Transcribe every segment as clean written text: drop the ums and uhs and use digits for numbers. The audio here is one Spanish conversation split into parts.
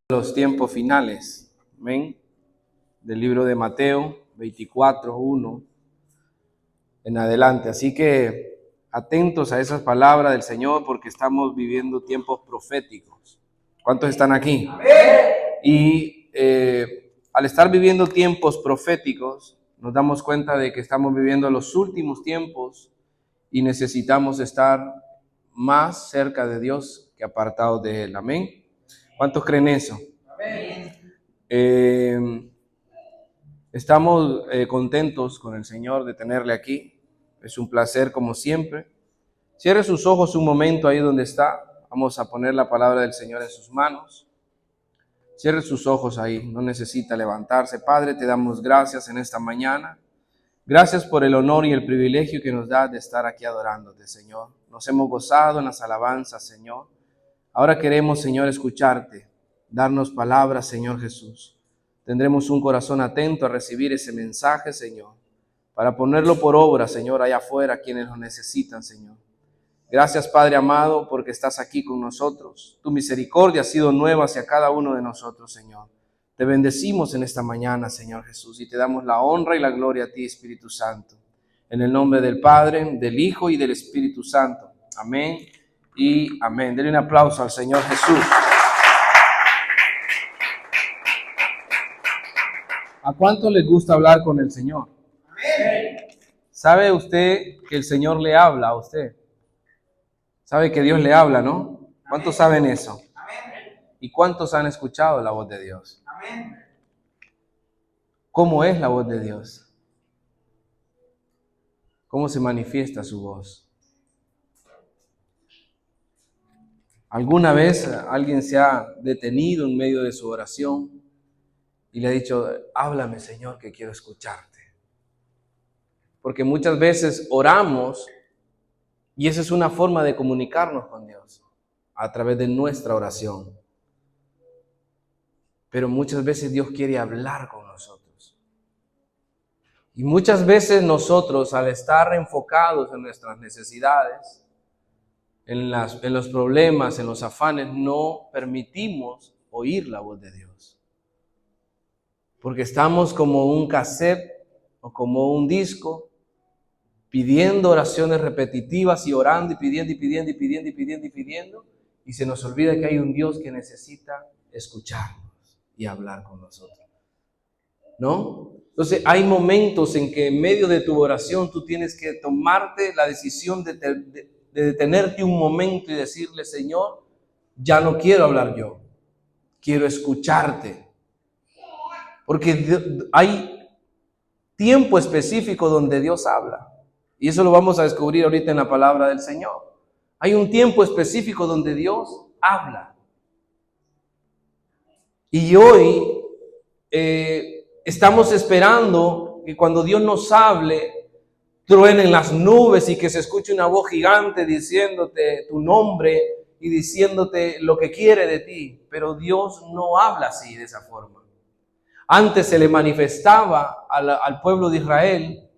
Los tiempos finales, amén, del libro de Mateo 24:1 en adelante. Así que atentos a esas palabras del Señor porque estamos viviendo tiempos proféticos. ¿Cuántos están aquí? Amén. Y al estar viviendo tiempos proféticos, nos damos cuenta de que estamos viviendo los últimos tiempos y necesitamos estar más cerca de Dios que apartados de Él. Amén. ¿Cuántos creen eso? Estamos contentos con el Señor de tenerle aquí. Es un placer como siempre. Cierre sus ojos un momento ahí donde está. Vamos a poner la palabra del Señor en sus manos. Cierre sus ojos ahí, no necesita levantarse. Padre, te damos gracias en esta mañana. Gracias por el honor y el privilegio que nos da de estar aquí adorándote, Señor. Nos hemos gozado en las alabanzas, Señor. Ahora queremos, Señor, escucharte, darnos palabras, Señor Jesús. Tendremos un corazón atento a recibir ese mensaje, Señor, para ponerlo por obra, Señor, allá afuera, quienes lo necesitan, Señor. Gracias, Padre amado, porque estás aquí con nosotros. Tu misericordia ha sido nueva hacia cada uno de nosotros, Señor. Te bendecimos en esta mañana, Señor Jesús, y te damos la honra y la gloria a ti, Espíritu Santo. En el nombre del Padre, del Hijo y del Espíritu Santo. Amén y amén. Denle un aplauso al Señor Jesús. ¿A cuánto les gusta hablar con el Señor? Amén. ¿Sabe usted que el Señor le habla a usted? ¿Sabe que Dios le habla, no? ¿Cuántos saben eso? Amén. ¿Y cuántos han escuchado la voz de Dios? Amén. ¿Cómo es la voz de Dios? ¿Cómo se manifiesta su voz? ¿Alguna vez alguien se ha detenido en medio de su oración y le ha dicho, háblame, Señor, que quiero escucharte? Porque muchas veces oramos y esa es una forma de comunicarnos con Dios, a través de nuestra oración. Pero muchas veces Dios quiere hablar con nosotros. Y muchas veces nosotros, al estar enfocados en nuestras necesidades, en los problemas, en los afanes, no permitimos oír la voz de Dios. Porque estamos como un cassette o como un disco, pidiendo oraciones repetitivas y orando y pidiendo y pidiendo y pidiendo y pidiendo y pidiendo, y se nos olvida que hay un Dios que necesita escucharnos y hablar con nosotros, ¿no? Entonces hay momentos en que en medio de tu oración tú tienes que tomarte la decisión de detenerte un momento y decirle, Señor, ya no quiero hablar yo, quiero escucharte. Porque hay tiempo específico donde Dios habla. Y eso lo vamos a descubrir ahorita en la palabra del Señor. Hay un tiempo específico donde Dios habla. Y hoy estamos esperando que cuando Dios nos hable, truenen las nubes y que se escuche una voz gigante diciéndote tu nombre y diciéndote lo que quiere de ti. Pero Dios no habla así, de esa forma. Antes se le manifestaba al pueblo de Israel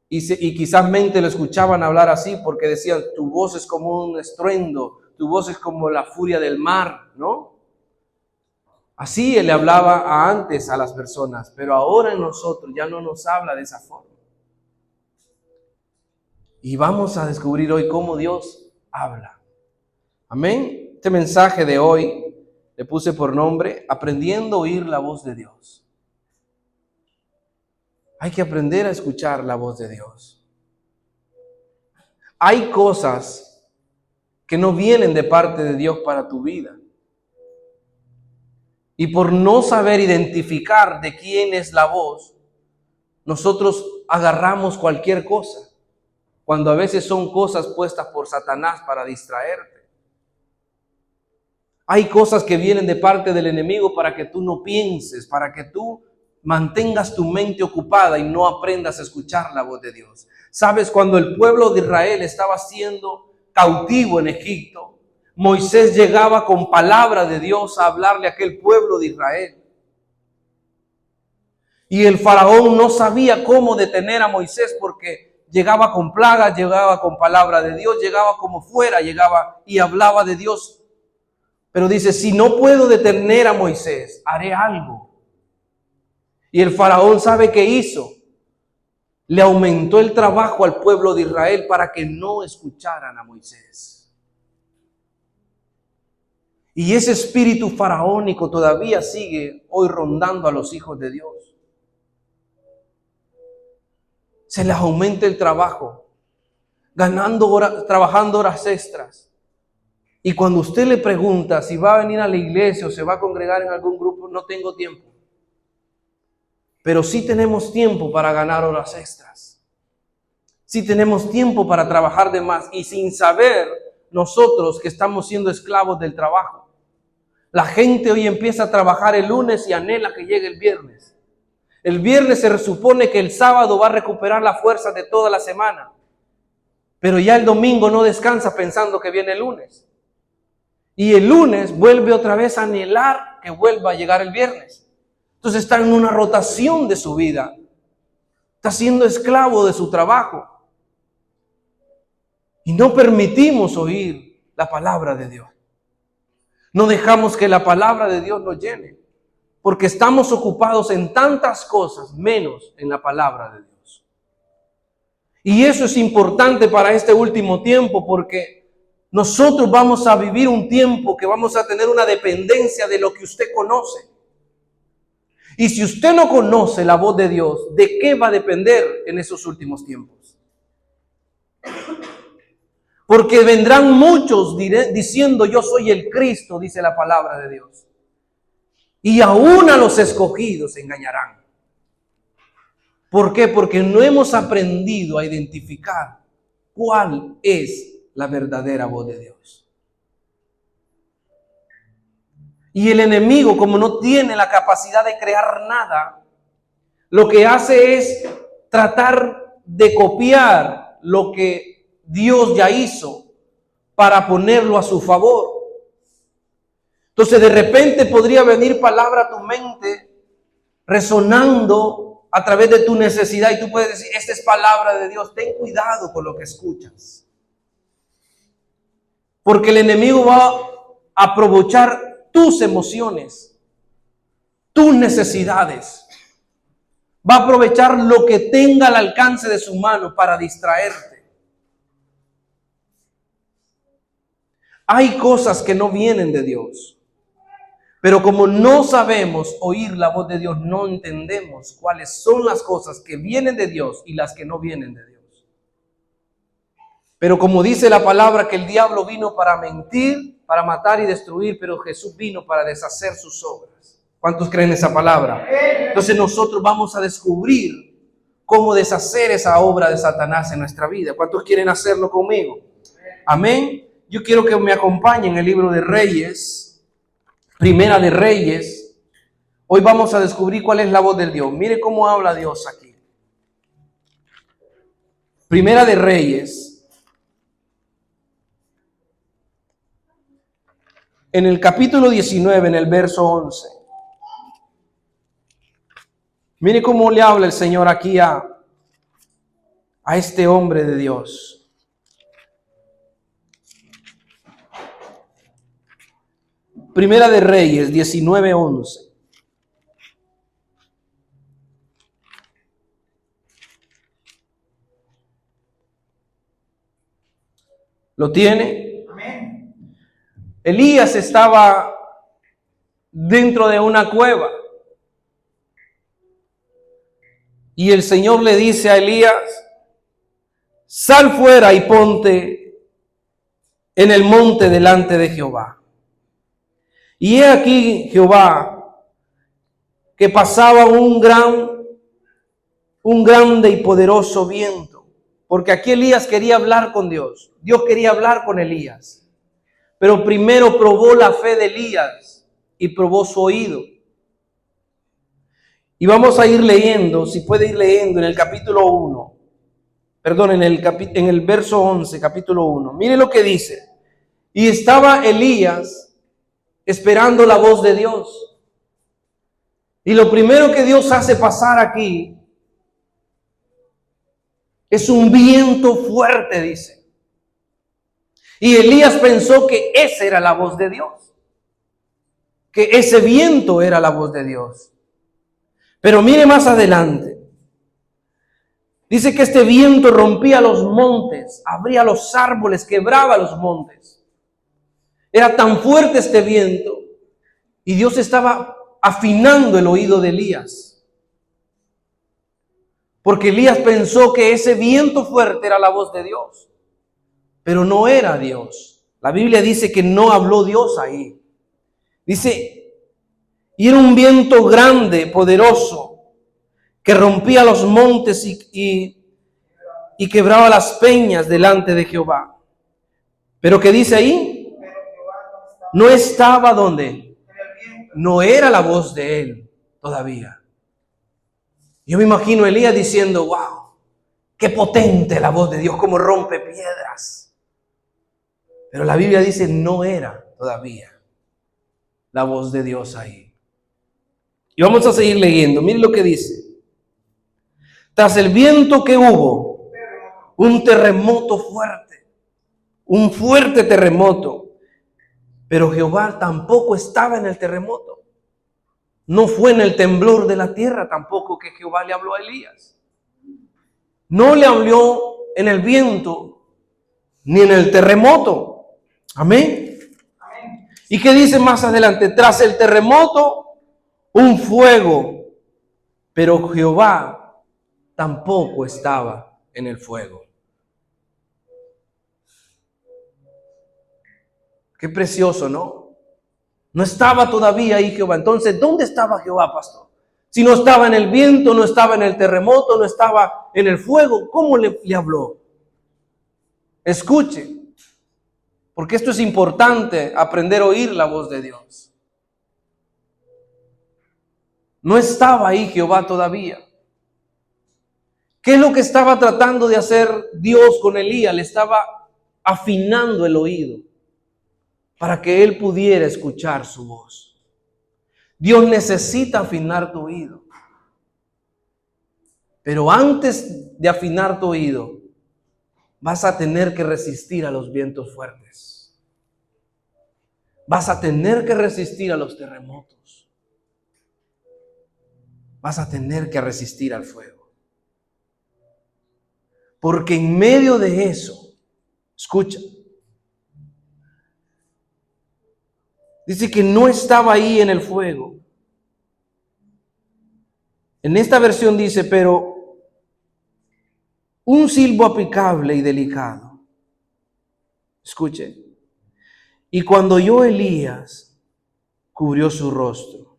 y quizás mente lo escuchaban hablar así porque decían, tu voz es como un estruendo, tu voz es como la furia del mar, ¿no? Así él le hablaba antes a las personas, pero ahora en nosotros ya no nos habla de esa forma. Y vamos a descubrir hoy cómo Dios habla. Amén. Este mensaje de hoy le puse por nombre, aprendiendo a oír la voz de Dios. Hay que aprender a escuchar la voz de Dios. Hay cosas que no vienen de parte de Dios para tu vida. Y por no saber identificar de quién es la voz, nosotros agarramos cualquier cosa, cuando a veces son cosas puestas por Satanás para distraerte. Hay cosas que vienen de parte del enemigo para que tú no pienses, para que tú mantengas tu mente ocupada y no aprendas a escuchar la voz de Dios. ¿Sabes? Cuando el pueblo de Israel estaba siendo cautivo en Egipto, Moisés llegaba con palabra de Dios a hablarle a aquel pueblo de Israel. Y el faraón no sabía cómo detener a Moisés porque llegaba con plagas, llegaba con palabra de Dios, llegaba como fuera, llegaba y hablaba de Dios. Pero dice, si no puedo detener a Moisés, haré algo. Y el faraón sabe qué hizo. Le aumentó el trabajo al pueblo de Israel para que no escucharan a Moisés. Y ese espíritu faraónico todavía sigue hoy rondando a los hijos de Dios. Se les aumenta el trabajo, trabajando horas extras. Y cuando usted le pregunta si va a venir a la iglesia o se va a congregar en algún grupo, no tengo tiempo. Pero sí tenemos tiempo para ganar horas extras. Sí tenemos tiempo para trabajar de más. Y sin saber nosotros que estamos siendo esclavos del trabajo. La gente hoy empieza a trabajar el lunes y anhela que llegue el viernes. El viernes se supone que el sábado va a recuperar la fuerza de toda la semana. Pero ya el domingo no descansa pensando que viene el lunes. Y el lunes vuelve otra vez a anhelar que vuelva a llegar el viernes. Entonces está en una rotación de su vida. Está siendo esclavo de su trabajo. Y no permitimos oír la palabra de Dios. No dejamos que la palabra de Dios nos llene. Porque estamos ocupados en tantas cosas, menos en la palabra de Dios. Y eso es importante para este último tiempo, porque nosotros vamos a vivir un tiempo que vamos a tener una dependencia de lo que usted conoce. Y si usted no conoce la voz de Dios, ¿de qué va a depender en esos últimos tiempos? Porque vendrán muchos diciendo yo soy el Cristo, dice la palabra de Dios. Y aún a los escogidos engañarán. ¿Por qué? Porque no hemos aprendido a identificar cuál es la verdadera voz de Dios. Y el enemigo, como no tiene la capacidad de crear nada, lo que hace es tratar de copiar lo que Dios ya hizo para ponerlo a su favor. Entonces de repente podría venir palabra a tu mente resonando a través de tu necesidad y tú puedes decir, esta es palabra de Dios. Ten cuidado con lo que escuchas. Porque el enemigo va a aprovechar tus emociones, tus necesidades. Va a aprovechar lo que tenga al alcance de su mano para distraerte. Hay cosas que no vienen de Dios. Pero como no sabemos oír la voz de Dios, no entendemos cuáles son las cosas que vienen de Dios y las que no vienen de Dios. Pero como dice la palabra que el diablo vino para mentir, para matar y destruir, pero Jesús vino para deshacer sus obras. ¿Cuántos creen esa palabra? Entonces nosotros vamos a descubrir cómo deshacer esa obra de Satanás en nuestra vida. ¿Cuántos quieren hacerlo conmigo? Amén. Yo quiero que me acompañen en el libro de Reyes, Primera de Reyes. Hoy vamos a descubrir cuál es la voz del Dios. Mire cómo habla Dios aquí. Primera de Reyes. En el capítulo 19, en el verso 11. Mire cómo le habla el Señor aquí a este hombre de Dios. Primera de Reyes 19:11. ¿Lo tiene? Amén. Elías estaba dentro de una cueva. Y el Señor le dice a Elías, sal fuera y ponte en el monte delante de Jehová. Y he aquí Jehová, que pasaba un grande y poderoso viento. Porque aquí Elías quería hablar con Dios. Dios quería hablar con Elías. Pero primero probó la fe de Elías y probó su oído. Y vamos a ir leyendo, si puede ir leyendo en el capítulo 1. Perdón, en el verso 11, capítulo 1. Mire lo que dice. Y estaba Elías esperando la voz de Dios. Y lo primero que Dios hace pasar aquí es un viento fuerte, dice. Y Elías pensó que esa era la voz de Dios. que ese viento era la voz de Dios. Pero mire más adelante. Dice que este viento rompía los montes, abría los árboles, quebraba los montes. Era tan fuerte este viento y Dios estaba afinando el oído de Elías. Porque Elías pensó que ese viento fuerte era la voz de Dios, pero no era Dios. La Biblia dice que no habló Dios ahí. Dice, y era un viento grande, poderoso, que rompía los montes y quebraba las peñas delante de Jehová. Pero ¿qué dice ahí? No estaba donde. No era la voz de él todavía. Yo me imagino a Elías diciendo, wow, qué potente la voz de Dios, cómo rompe piedras. Pero la Biblia dice, no era todavía la voz de Dios ahí. Y vamos a seguir leyendo. Miren lo que dice. Tras el viento que hubo, un terremoto fuerte, un fuerte terremoto. Pero Jehová tampoco estaba en el terremoto. No fue en el temblor de la tierra tampoco que Jehová le habló a Elías. No le habló en el viento ni en el terremoto. Amén. ¿Y qué dice más adelante? Tras el terremoto, un fuego. Pero Jehová tampoco estaba en el fuego. Qué precioso, ¿no? No estaba todavía ahí Jehová. Entonces, ¿dónde estaba Jehová, pastor? Si no estaba en el viento, no estaba en el terremoto, no estaba en el fuego, ¿cómo le habló? Escuche, porque esto es importante, aprender a oír la voz de Dios. No estaba ahí Jehová todavía. ¿Qué es lo que estaba tratando de hacer Dios con Elías? Le estaba afinando el oído para que él pudiera escuchar su voz. Dios necesita afinar tu oído. Pero antes de afinar tu oído, vas a tener que resistir a los vientos fuertes. Vas a tener que resistir a los terremotos. Vas a tener que resistir al fuego. Porque en medio de eso, escucha, dice que no estaba ahí en el fuego. En esta versión dice, pero un silbo aplicable y delicado. Escuche. Y cuando oyó Elías, cubrió su rostro.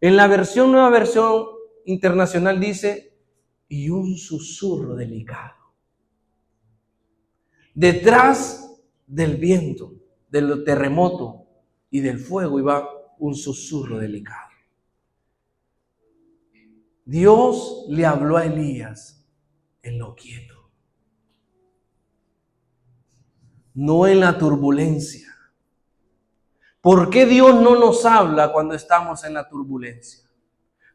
En la nueva versión internacional dice, y un susurro delicado. Detrás del viento, del terremoto y del fuego iba un susurro delicado. Dios le habló a Elías en lo quieto, no en la turbulencia. ¿Por qué Dios no nos habla cuando estamos en la turbulencia?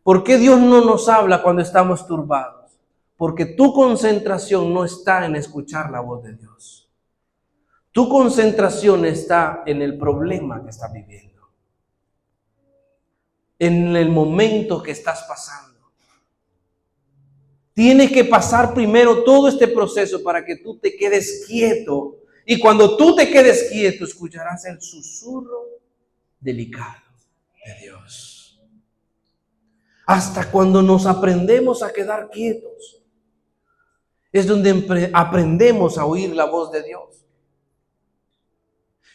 ¿Por qué Dios no nos habla cuando estamos turbados? Porque tu concentración no está en escuchar la voz de Dios. Tu concentración está en el problema que estás viviendo, en el momento que estás pasando. Tienes que pasar primero todo este proceso para que tú te quedes quieto. Y cuando tú te quedes quieto, escucharás el susurro delicado de Dios. Hasta cuando nos aprendemos a quedar quietos, es donde aprendemos a oír la voz de Dios.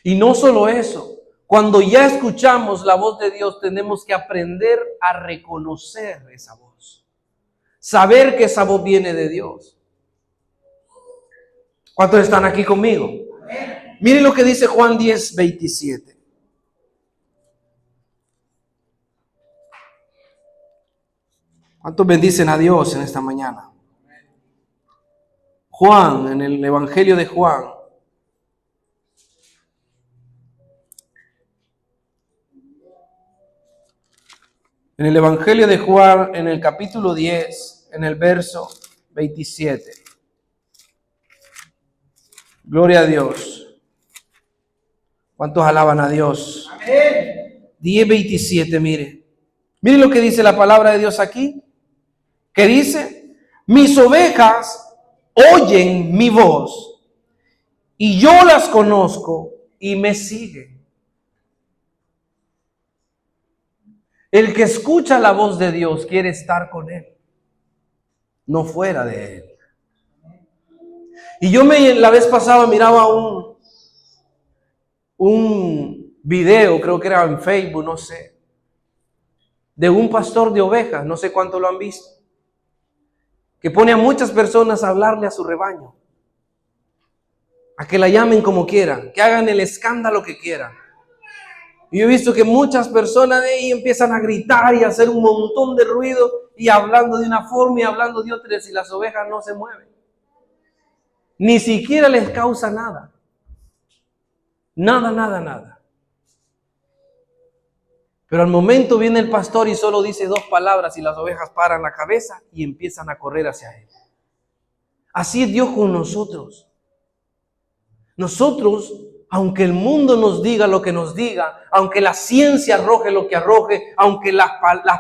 Y no solo eso, cuando ya escuchamos la voz de Dios, tenemos que aprender a reconocer esa voz. Saber que esa voz viene de Dios. ¿Cuántos están aquí conmigo? Miren lo que dice Juan 10:27. ¿Cuántos bendicen a Dios en esta mañana? Juan, en el Evangelio de Juan. En el Evangelio de Juan, en el capítulo 10, en el verso 27. Gloria a Dios. ¿Cuántos alaban a Dios? Amén. 10:27, mire. Mire lo que dice la palabra de Dios aquí. Que dice, mis ovejas oyen mi voz y yo las conozco y me siguen. El que escucha la voz de Dios quiere estar con Él, no fuera de Él. Y yo la vez pasada miraba un video, creo que era en Facebook, no sé, de un pastor de ovejas, no sé cuánto lo han visto, que pone a muchas personas a hablarle a su rebaño, a que la llamen como quieran, que hagan el escándalo que quieran. Y yo he visto que muchas personas de ahí empiezan a gritar y a hacer un montón de ruido y hablando de una forma y hablando de otra, y las ovejas no se mueven. Ni siquiera les causa nada. Nada, nada, nada. Pero al momento viene el pastor y solo dice 2 palabras y las ovejas paran la cabeza y empiezan a correr hacia él. Así es Dios con nosotros. Nosotros, aunque el mundo nos diga lo que nos diga, aunque la ciencia arroje lo que arroje, aunque las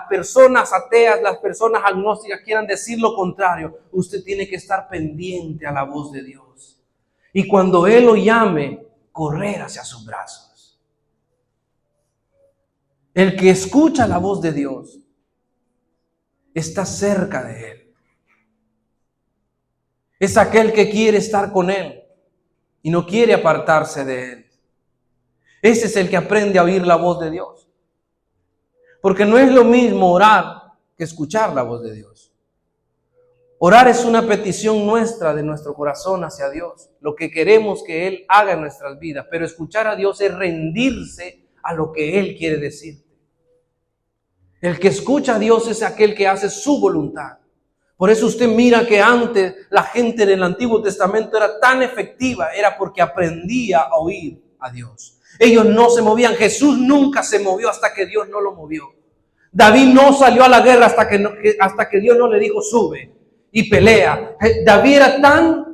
personas ateas, las personas agnósticas quieran decir lo contrario, usted tiene que estar pendiente a la voz de Dios. Y cuando Él lo llame, correr hacia sus brazos. El que escucha la voz de Dios está cerca de Él. Es aquel que quiere estar con Él y no quiere apartarse de Él. Ese es el que aprende a oír la voz de Dios. Porque no es lo mismo orar que escuchar la voz de Dios. Orar es una petición nuestra de nuestro corazón hacia Dios, lo que queremos que Él haga en nuestras vidas, pero escuchar a Dios es rendirse a lo que Él quiere decirte. El que escucha a Dios es aquel que hace su voluntad. Por eso usted mira que antes la gente del Antiguo Testamento era tan efectiva, era porque aprendía a oír a Dios. Ellos no se movían, Jesús nunca se movió hasta que Dios no lo movió. David no salió a la guerra hasta que Dios no le dijo sube y pelea. David era tan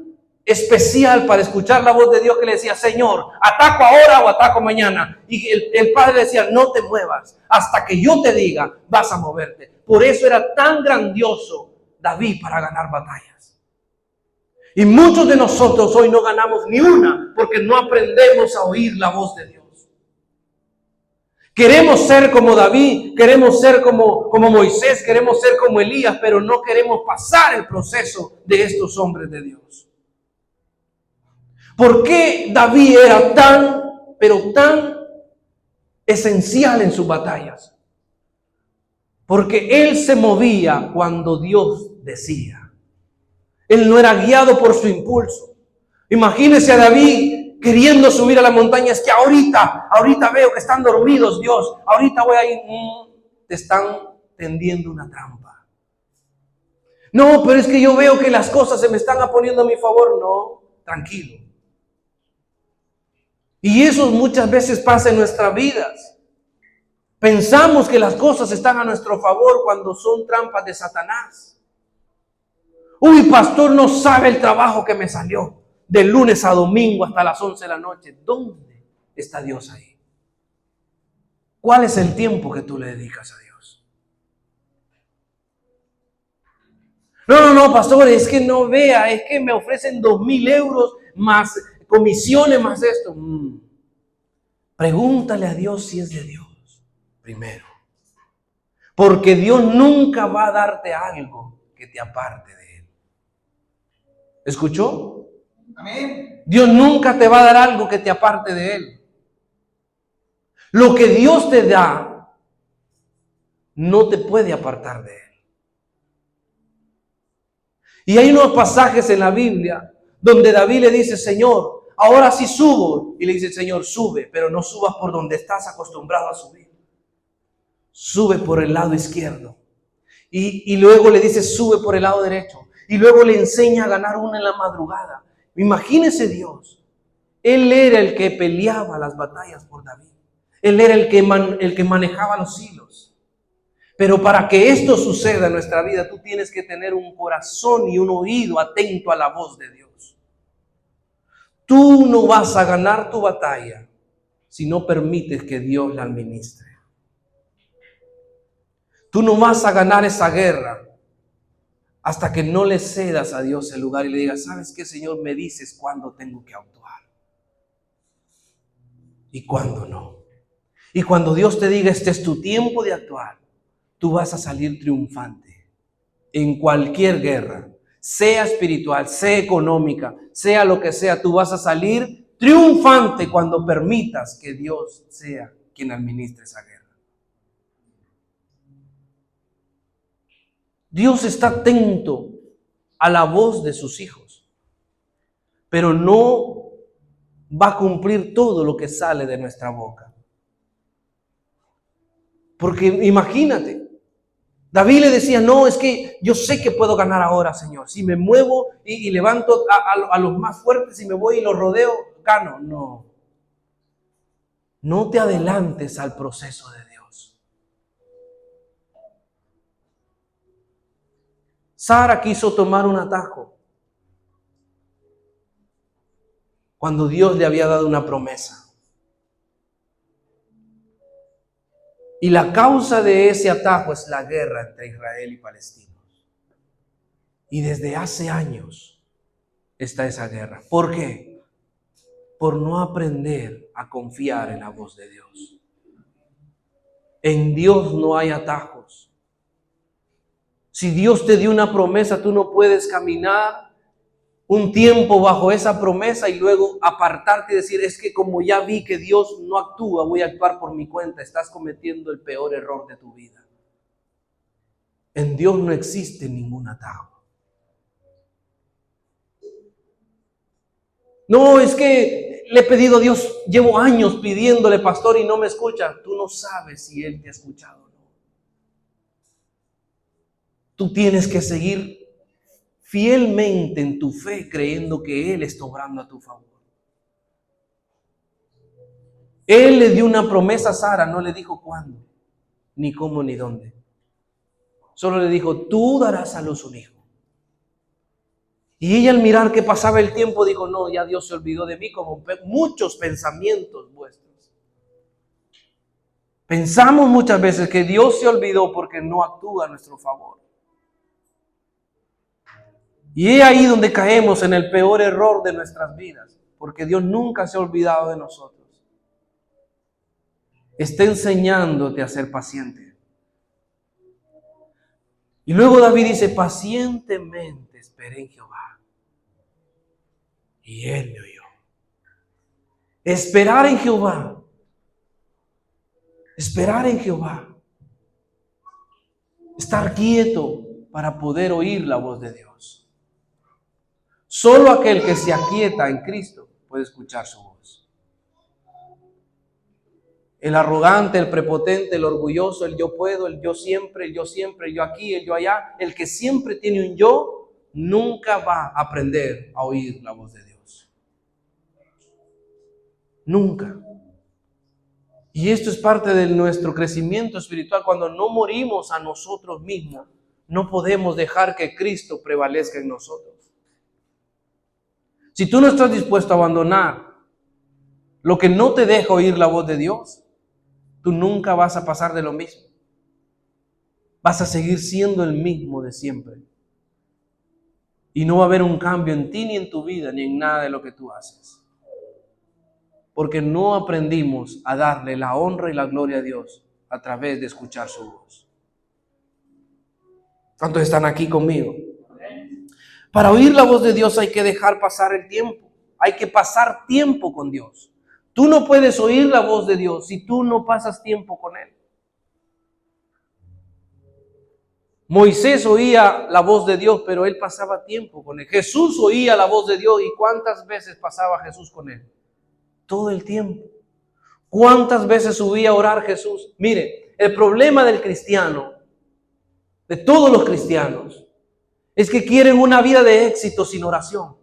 especial para escuchar la voz de Dios que le decía, Señor, ¿ataco ahora o ataco mañana? Y el padre le decía, no te muevas hasta que yo te diga, vas a moverte. Por eso era tan grandioso David para ganar batallas. Y muchos de nosotros hoy no ganamos ni una porque no aprendemos a oír la voz de Dios. Queremos ser como David, queremos ser como Moisés, queremos ser como Elías, pero no queremos pasar el proceso de estos hombres de Dios. ¿Por qué David era tan esencial en sus batallas? Porque él se movía cuando Dios decía. Él no era guiado por su impulso. Imagínese a David queriendo subir a la montaña. Es que ahorita veo que están dormidos, Dios. Ahorita voy a ir. Te están tendiendo una trampa. No, pero es que yo veo que las cosas se me están poniendo a mi favor. No, tranquilo. Y eso muchas veces pasa en nuestras vidas. Pensamos que las cosas están a nuestro favor cuando son trampas de Satanás. Uy, pastor, no sabe el trabajo que me salió de lunes a domingo hasta las 11 de la noche. ¿Dónde está Dios ahí? ¿Cuál es el tiempo que tú le dedicas a Dios? No, pastor, es que no vea, es que me ofrecen 2,000 euros más comisiones, más esto. Pregúntale a Dios si es de Dios primero. Porque Dios nunca va a darte algo que te aparte de Él. ¿Escuchó? Amén. Dios nunca te va a dar algo que te aparte de Él. Lo que Dios te da no te puede apartar de Él. Y hay unos pasajes en la Biblia donde David le dice, Señor, ahora sí subo. Y le dice, Señor, sube, pero no subas por donde estás acostumbrado a subir. Sube por el lado izquierdo. Y luego le dice, sube por el lado derecho. Y luego le enseña a ganar una en la madrugada. Imagínese Dios. Él era el que peleaba las batallas por David. Él era el que manejaba los hilos. Pero para que esto suceda en nuestra vida, tú tienes que tener un corazón y un oído atento a la voz de Dios. Tú no vas a ganar tu batalla si no permites que Dios la administre. Tú no vas a ganar esa guerra hasta que no le cedas a Dios el lugar y le digas, ¿sabes qué, Señor? Me dices cuándo tengo que actuar y cuándo no. Y cuando Dios te diga, este es tu tiempo de actuar, tú vas a salir triunfante en cualquier guerra, sea espiritual, sea económica, sea lo que sea, tú vas a salir triunfante cuando permitas que Dios sea quien administre esa guerra. Dios está atento a la voz de sus hijos, pero no va a cumplir todo lo que sale de nuestra boca. Porque imagínate, David le decía, no, es que yo sé que puedo ganar ahora, Señor. Si me muevo y levanto a los más fuertes y me voy y los rodeo, gano. No. No te adelantes al proceso de Dios. Sara quiso tomar un atajo cuando Dios le había dado una promesa. Y la causa de ese atajo es la guerra entre Israel y palestinos. Y desde hace años está esa guerra. ¿Por qué? Por no aprender a confiar en la voz de Dios. En Dios no hay atajos. Si Dios te dio una promesa, tú no puedes caminar un tiempo bajo esa promesa y luego apartarte y decir, es que como ya vi que Dios no actúa, voy a actuar por mi cuenta. Estás cometiendo el peor error de tu vida. En Dios no existe ningún atajo. No, es que le he pedido a Dios, llevo años pidiéndole, pastor, y no me escucha. Tú no sabes si Él te ha escuchado o no. Tú tienes que seguir fielmente en tu fe, creyendo que Él está obrando a tu favor. Él le dio una promesa a Sara, no le dijo cuándo, ni cómo, ni dónde. Solo le dijo, tú darás a luz un hijo. Y ella al mirar que pasaba el tiempo dijo, no, ya Dios se olvidó de mí, como muchos pensamientos vuestros. Pensamos muchas veces que Dios se olvidó porque no actúa a nuestro favor. Y es ahí donde caemos en el peor error de nuestras vidas, porque Dios nunca se ha olvidado de nosotros. Está enseñándote a ser paciente. Y luego David dice, pacientemente esperé en Jehová. Y Él me oyó. Esperar en Jehová. Esperar en Jehová. Estar quieto para poder oír la voz de Dios. Solo aquel que se aquieta en Cristo puede escuchar su voz. El arrogante, el prepotente, el orgulloso, el yo puedo, el yo siempre, el yo aquí, el yo allá, el que siempre tiene un yo, nunca va a aprender a oír la voz de Dios. Nunca. Y esto es parte de nuestro crecimiento espiritual. Cuando no morimos a nosotros mismos, no podemos dejar que Cristo prevalezca en nosotros. Si tú no estás dispuesto a abandonar lo que no te deja oír la voz de Dios, tú nunca vas a pasar de lo mismo. Vas a seguir siendo el mismo de siempre. Y no va a haber un cambio en ti, ni en tu vida, ni en nada de lo que tú haces. Porque no aprendimos a darle la honra y la gloria a Dios a través de escuchar su voz. ¿Cuántos están aquí conmigo? Para oír la voz de Dios hay que dejar pasar el tiempo. Hay que pasar tiempo con Dios. Tú no puedes oír la voz de Dios si tú no pasas tiempo con Él. Moisés oía la voz de Dios, pero él pasaba tiempo con Él. Jesús oía la voz de Dios, ¿y cuántas veces pasaba Jesús con Él? Todo el tiempo. ¿Cuántas veces subía a orar Jesús? Mire, el problema del cristiano, de todos los cristianos, es que quieren una vida de éxito sin oración.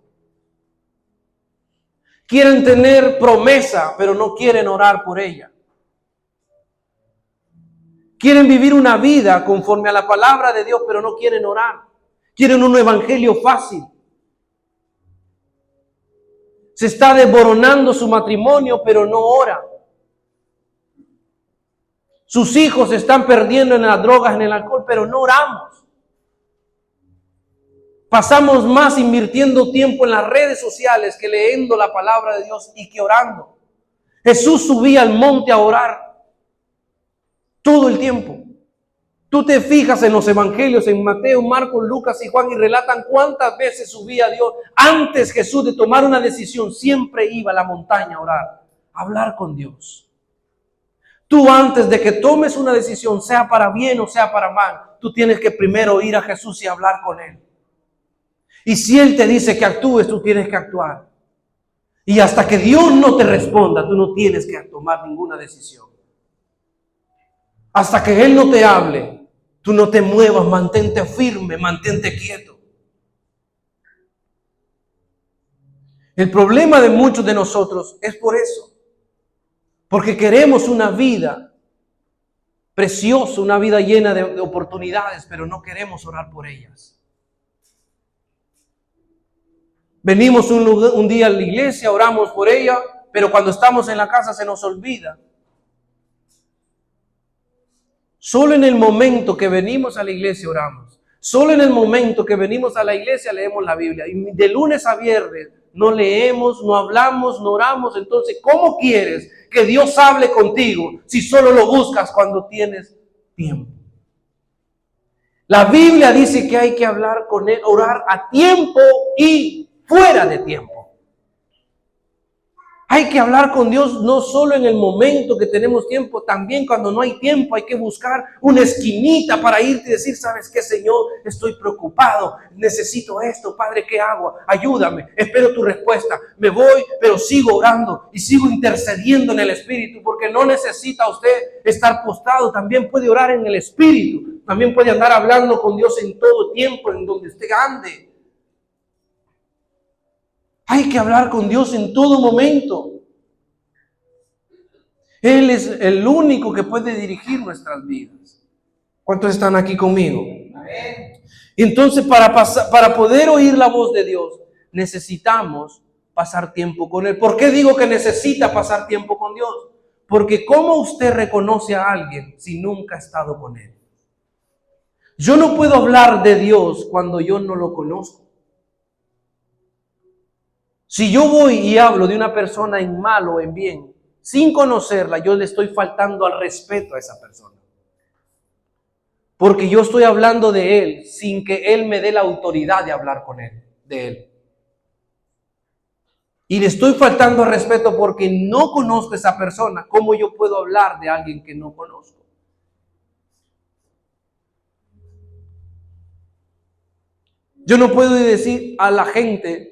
Quieren tener promesa, pero no quieren orar por ella. Quieren vivir una vida conforme a la palabra de Dios, pero no quieren orar. Quieren un evangelio fácil. Se está desboronando su matrimonio, pero no ora. Sus hijos se están perdiendo en las drogas, en el alcohol, pero no oramos. Pasamos más invirtiendo tiempo en las redes sociales que leyendo la palabra de Dios y que orando. Jesús subía al monte a orar todo el tiempo. Tú te fijas en los evangelios, en Mateo, Marcos, Lucas y Juan, y relatan cuántas veces subía a Dios. Antes Jesús de tomar una decisión, siempre iba a la montaña a orar, a hablar con Dios. Tú antes de que tomes una decisión, sea para bien o sea para mal, tú tienes que primero ir a Jesús y hablar con Él. Y si Él te dice que actúes, tú tienes que actuar. Y hasta que Dios no te responda, tú no tienes que tomar ninguna decisión. Hasta que Él no te hable, tú no te muevas, mantente firme, mantente quieto. El problema de muchos de nosotros es por eso. Porque queremos una vida preciosa, una vida llena de oportunidades, pero no queremos orar por ellas. Venimos un día a la iglesia, oramos por ella, pero cuando estamos en la casa se nos olvida. Solo en el momento que venimos a la iglesia oramos. Solo en el momento que venimos a la iglesia leemos la Biblia. Y de lunes a viernes no leemos, no hablamos, no oramos. Entonces, ¿cómo quieres que Dios hable contigo si solo lo buscas cuando tienes tiempo? La Biblia dice que hay que hablar con Él, orar a tiempo y fuera de tiempo. Hay que hablar con Dios no solo en el momento que tenemos tiempo, también cuando no hay tiempo hay que buscar una esquinita para irte y decir, ¿sabes qué, Señor? Estoy preocupado, necesito esto, Padre, ¿qué hago? Ayúdame, espero tu respuesta. Me voy, pero sigo orando y sigo intercediendo en el Espíritu, porque no necesita usted estar postrado, también puede orar en el Espíritu, también puede andar hablando con Dios en todo tiempo, en donde usted ande. Hay que hablar con Dios en todo momento. Él es el único que puede dirigir nuestras vidas. ¿Cuántos están aquí conmigo? Amén. Entonces, para poder oír la voz de Dios, necesitamos pasar tiempo con Él. ¿Por qué digo que necesita pasar tiempo con Dios? Porque ¿cómo usted reconoce a alguien si nunca ha estado con Él? Yo no puedo hablar de Dios cuando yo no lo conozco. Si yo voy y hablo de una persona en mal o en bien, sin conocerla, yo le estoy faltando al respeto a esa persona. Porque yo estoy hablando de Él sin que Él me dé la autoridad de hablar con Él, de Él. Y le estoy faltando al respeto porque no conozco a esa persona. ¿Cómo yo puedo hablar de alguien que no conozco? Yo no puedo decir a la gente,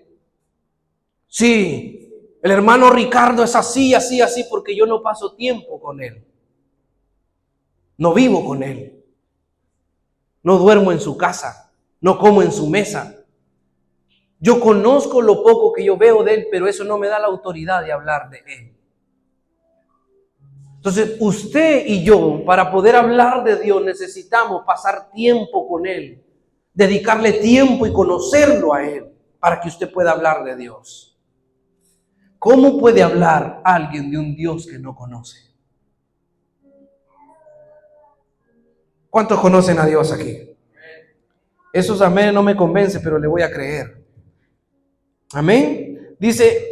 sí, el hermano Ricardo es así, así, así, porque yo no paso tiempo con él. No vivo con él. No duermo en su casa. No como en su mesa. Yo conozco lo poco que yo veo de él, pero eso no me da la autoridad de hablar de él. Entonces, usted y yo, para poder hablar de Dios, necesitamos pasar tiempo con Él, dedicarle tiempo y conocerlo a Él, para que usted pueda hablar de Dios. ¿Cómo puede hablar alguien de un Dios que no conoce? ¿Cuántos conocen a Dios aquí? Esos amén no me convence, pero le voy a creer. Amén. Dice,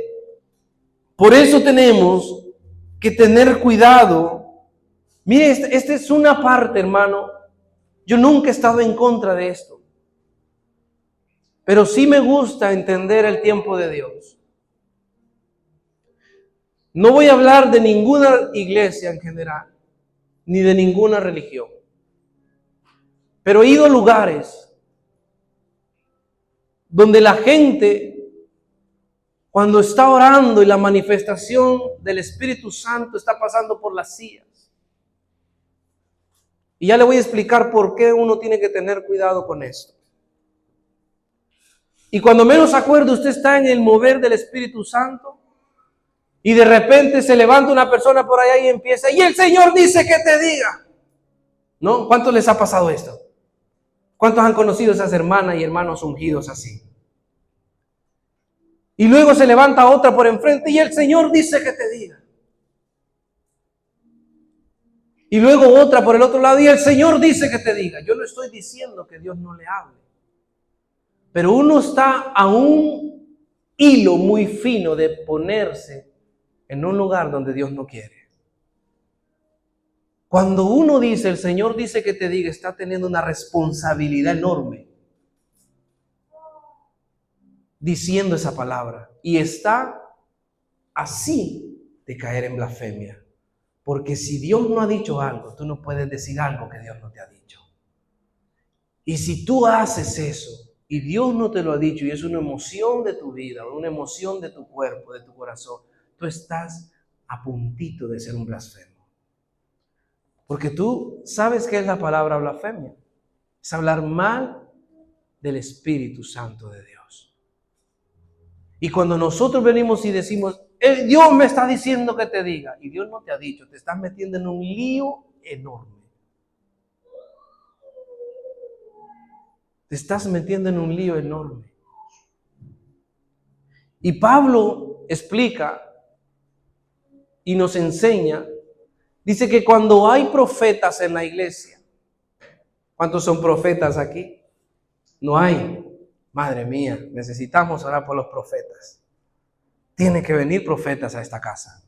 por eso tenemos que tener cuidado. Mire, esta es una parte, hermano. Yo nunca he estado en contra de esto. Pero sí me gusta entender el tiempo de Dios. No voy a hablar de ninguna iglesia en general, ni de ninguna religión. Pero he ido a lugares donde la gente, cuando está orando y la manifestación del Espíritu Santo está pasando por las sillas. Y ya le voy a explicar por qué uno tiene que tener cuidado con esto. Y cuando menos acuerde, usted está en el mover del Espíritu Santo y de repente se levanta una persona por allá y empieza, y el Señor dice que te diga. ¿No? ¿Cuántos les ha pasado esto? ¿Cuántos han conocido esas hermanas y hermanos ungidos así? Y luego se levanta otra por enfrente y el Señor dice que te diga. Y luego otra por el otro lado, y el Señor dice que te diga. Yo no estoy diciendo que Dios no le hable, pero uno está a un hilo muy fino de ponerse en un lugar donde Dios no quiere. Cuando uno dice, el Señor dice que te diga, está teniendo una responsabilidad enorme diciendo esa palabra, y está así de caer en blasfemia. Porque si Dios no ha dicho algo, tú no puedes decir algo que Dios no te ha dicho. Y si tú haces eso y Dios no te lo ha dicho y es una emoción de tu vida, una emoción de tu cuerpo, de tu corazón, tú estás a puntito de ser un blasfemo. Porque tú sabes qué es la palabra blasfemia. Es hablar mal del Espíritu Santo de Dios. Y cuando nosotros venimos y decimos, Dios me está diciendo que te diga, y Dios no te ha dicho, te estás metiendo en un lío enorme. Te estás metiendo en un lío enorme. Y Pablo explica y nos enseña, dice que cuando hay profetas en la iglesia, ¿cuántos son profetas aquí? No hay. Madre mía, necesitamos orar por los profetas. Tienen que venir profetas a esta casa.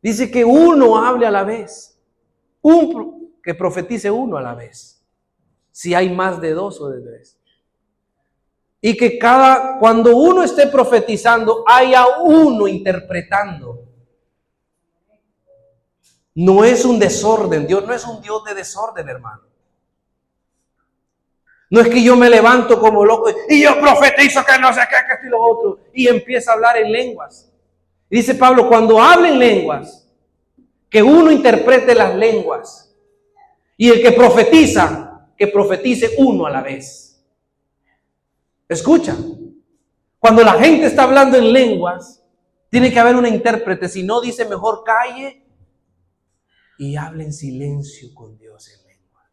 Dice que uno hable a la vez, que profetice uno a la vez, si hay más de 2 o de 3. Y que cuando uno esté profetizando, haya uno interpretando. No es un desorden, Dios no es un Dios de desorden, hermano. No es que yo me levanto como loco y yo profetizo que no sé qué, que esto y lo otro, y empiezo a hablar en lenguas. Y dice Pablo, cuando hablen lenguas, que uno interprete las lenguas. Y el que profetiza, que profetice uno a la vez. Escucha, cuando la gente está hablando en lenguas, tiene que haber una intérprete. Si no, dice mejor calle y hable en silencio con Dios en lengua.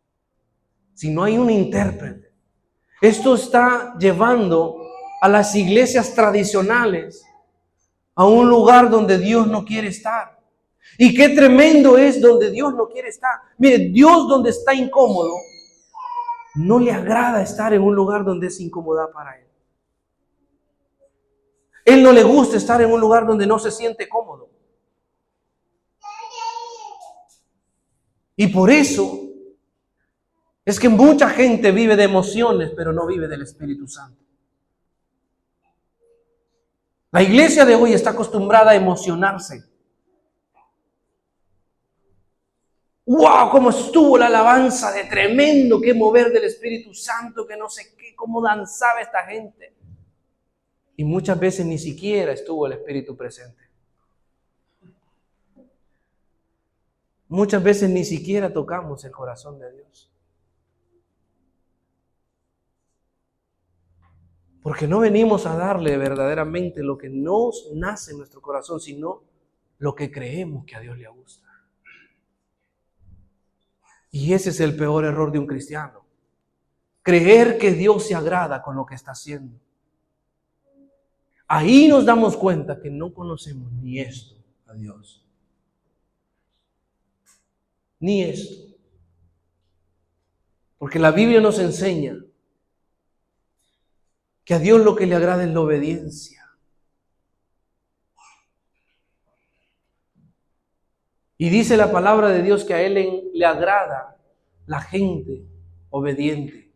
Si no hay un intérprete. Esto está llevando a las iglesias tradicionales a un lugar donde Dios no quiere estar. Y qué tremendo es donde Dios no quiere estar. Mire, Dios donde está incómodo, no le agrada estar en un lugar donde es incómoda para Él. Él no le gusta estar en un lugar donde no se siente cómodo. Y por eso es que mucha gente vive de emociones, pero no vive del Espíritu Santo. La iglesia de hoy está acostumbrada a emocionarse. ¡Wow! Cómo estuvo la alabanza, de tremendo, qué mover del Espíritu Santo, que no sé qué, cómo danzaba esta gente. Y muchas veces ni siquiera estuvo el Espíritu presente. Muchas veces ni siquiera tocamos el corazón de Dios. Porque no venimos a darle verdaderamente lo que nos nace en nuestro corazón, sino lo que creemos que a Dios le gusta. Y ese es el peor error de un cristiano. Creer que Dios se agrada con lo que está haciendo. Ahí nos damos cuenta que no conocemos ni esto a Dios. Ni esto. Porque la Biblia nos enseña que a Dios lo que le agrada es la obediencia. Y dice la palabra de Dios que a Él le agrada la gente obediente.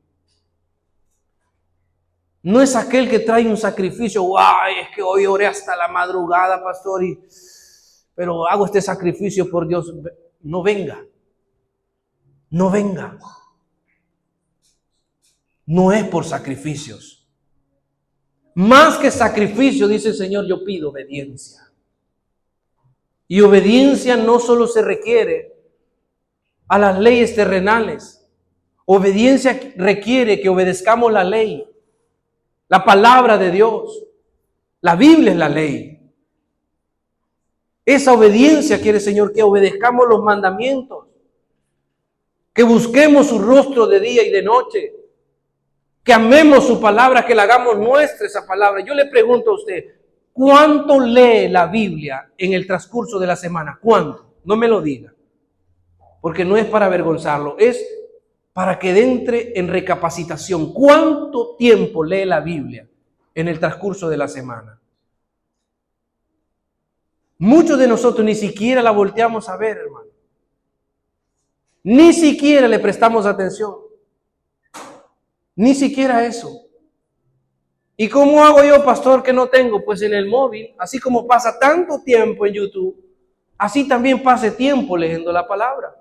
No es aquel que trae un sacrificio. ¡Guay! Es que hoy oré hasta la madrugada, pastor, pero hago este sacrificio por Dios. No venga. No venga. No es por sacrificios. Más que sacrificio, dice el Señor, yo pido obediencia. Y obediencia no solo se requiere a las leyes terrenales. Obediencia requiere que obedezcamos la ley, la palabra de Dios. La Biblia es la ley. Esa obediencia quiere el Señor que obedezcamos los mandamientos, que busquemos su rostro de día y de noche, que amemos su palabra, que la hagamos nuestra esa palabra. Yo le pregunto a usted, ¿cuánto lee la Biblia en el transcurso de la semana? ¿Cuánto? No me lo diga. porque no es para avergonzarlo, es para que entre en recapacitación. ¿Cuánto tiempo lee la Biblia en el transcurso de la semana? Muchos de nosotros ni siquiera la volteamos a ver, hermano. Ni siquiera le prestamos atención. Ni siquiera eso. ¿Y cómo hago yo, pastor, que no tengo? Pues en el móvil, así como pasa tanto tiempo en YouTube, así también pase tiempo leyendo la palabra.